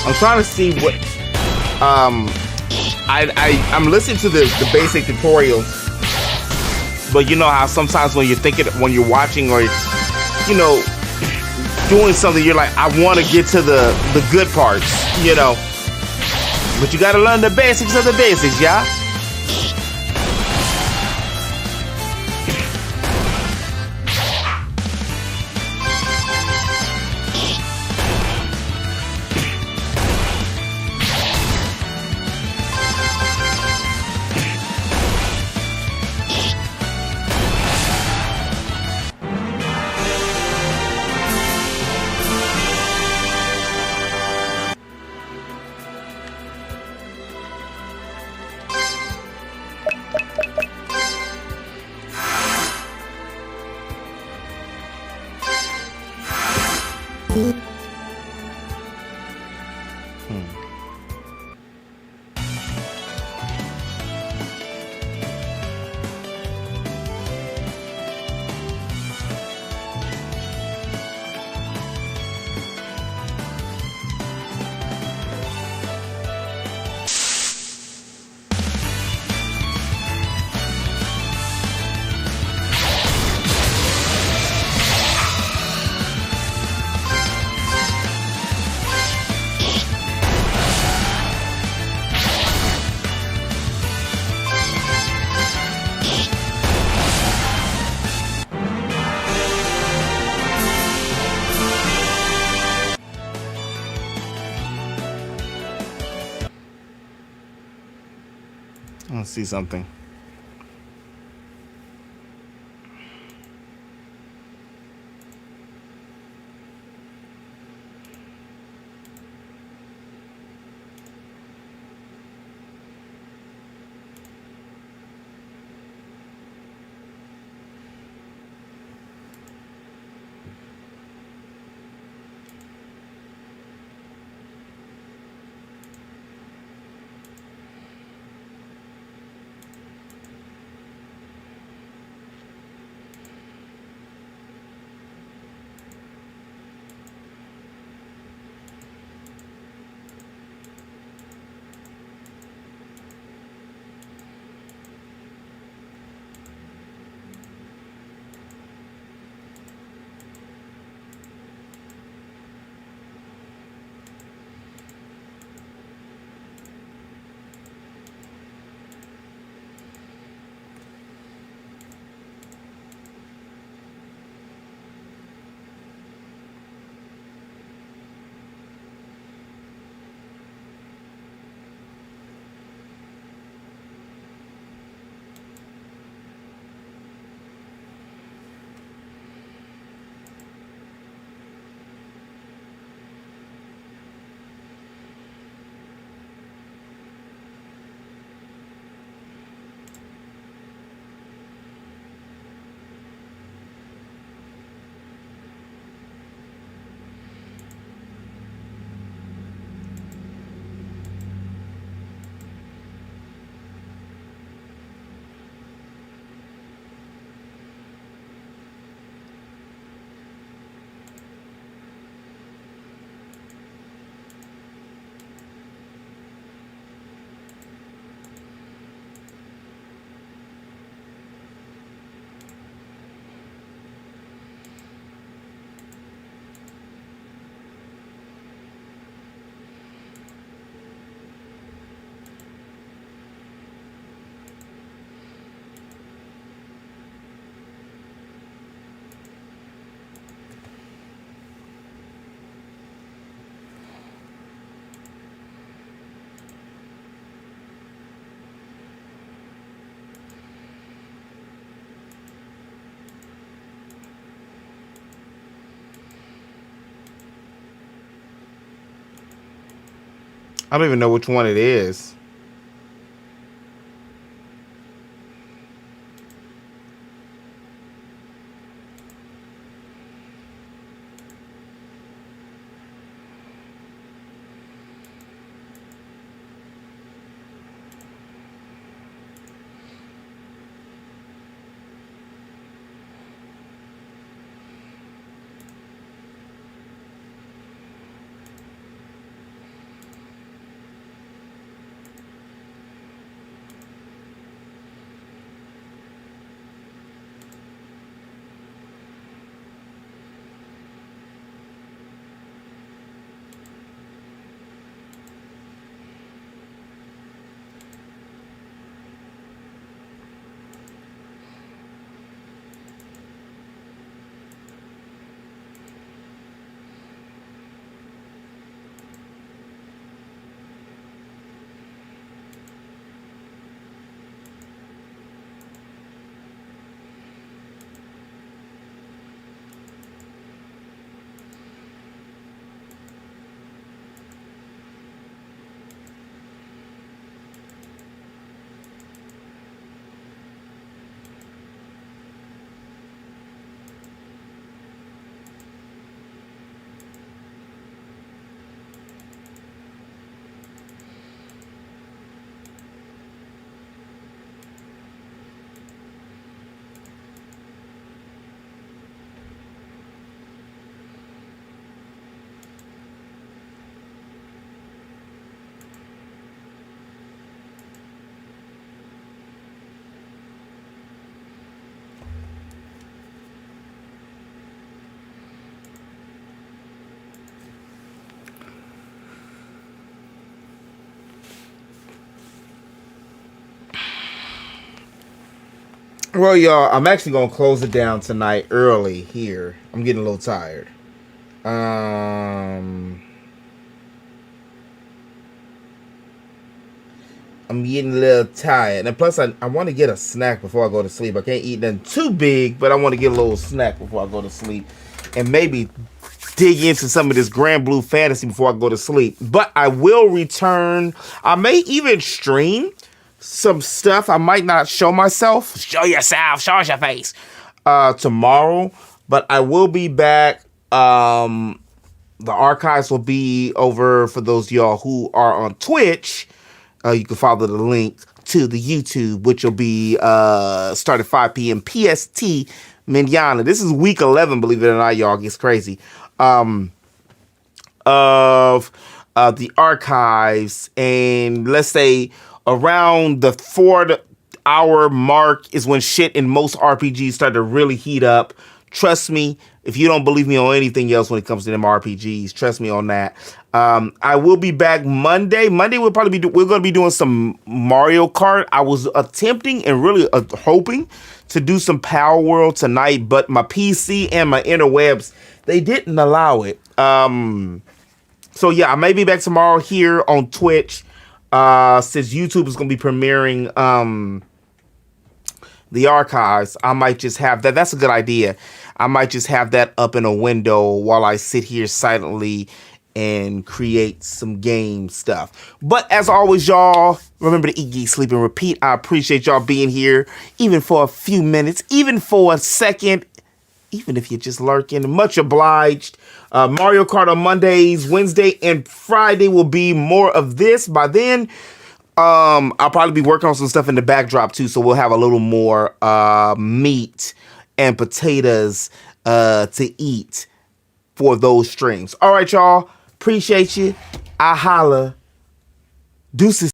I'm trying to see what I'm listening to the basic tutorials, but you know how sometimes when you're watching or you know doing something, you're like, I want to get to the good parts, you know, but you got to learn the basics of the basics, yeah. Let's see something. I don't even know which one it is. Well, y'all, I'm actually gonna close it down tonight early here. I'm getting a little tired. I'm getting a little tired. And plus, I want to get a snack before I go to sleep. I can't eat nothing too big, but I want to get a little snack before I go to sleep. And maybe dig into some of this Grand Blue Fantasy before I go to sleep. But I will return. I may even stream some stuff. I might not show myself. Show yourself. Show us your face. Tomorrow. But I will be back. The archives will be over for those of y'all who are on Twitch. You can follow the link to the YouTube, which will be start at 5 p.m. PST Manana. This is week 11, believe it or not, y'all. It gets crazy. Of the archives, and let's say around the 4-hour mark is when shit in most RPGs start to really heat up. Trust me, if you don't believe me on anything else when it comes to them RPGs, trust me on that. I will be back Monday. Monday we're going to be doing some Mario Kart. I was attempting and really hoping to do some Palworld tonight, but my PC and my interwebs, they didn't allow it. So yeah, I may be back tomorrow here on Twitch. Since YouTube is going to be premiering the archives, I might just have that. That's a good idea. I might just have that up in a window while I sit here silently and create some game stuff. But as always, y'all, remember to eat, geek, sleep, and repeat. I appreciate y'all being here, even for a few minutes, even for a second, even if you're just lurking. Much obliged. Mario Kart on Mondays, Wednesday, and Friday will be more of this. By then, I'll probably be working on some stuff in the backdrop too, so we'll have a little more meat and potatoes to eat for those streams. All right, y'all. Appreciate you. I holla. Deuces.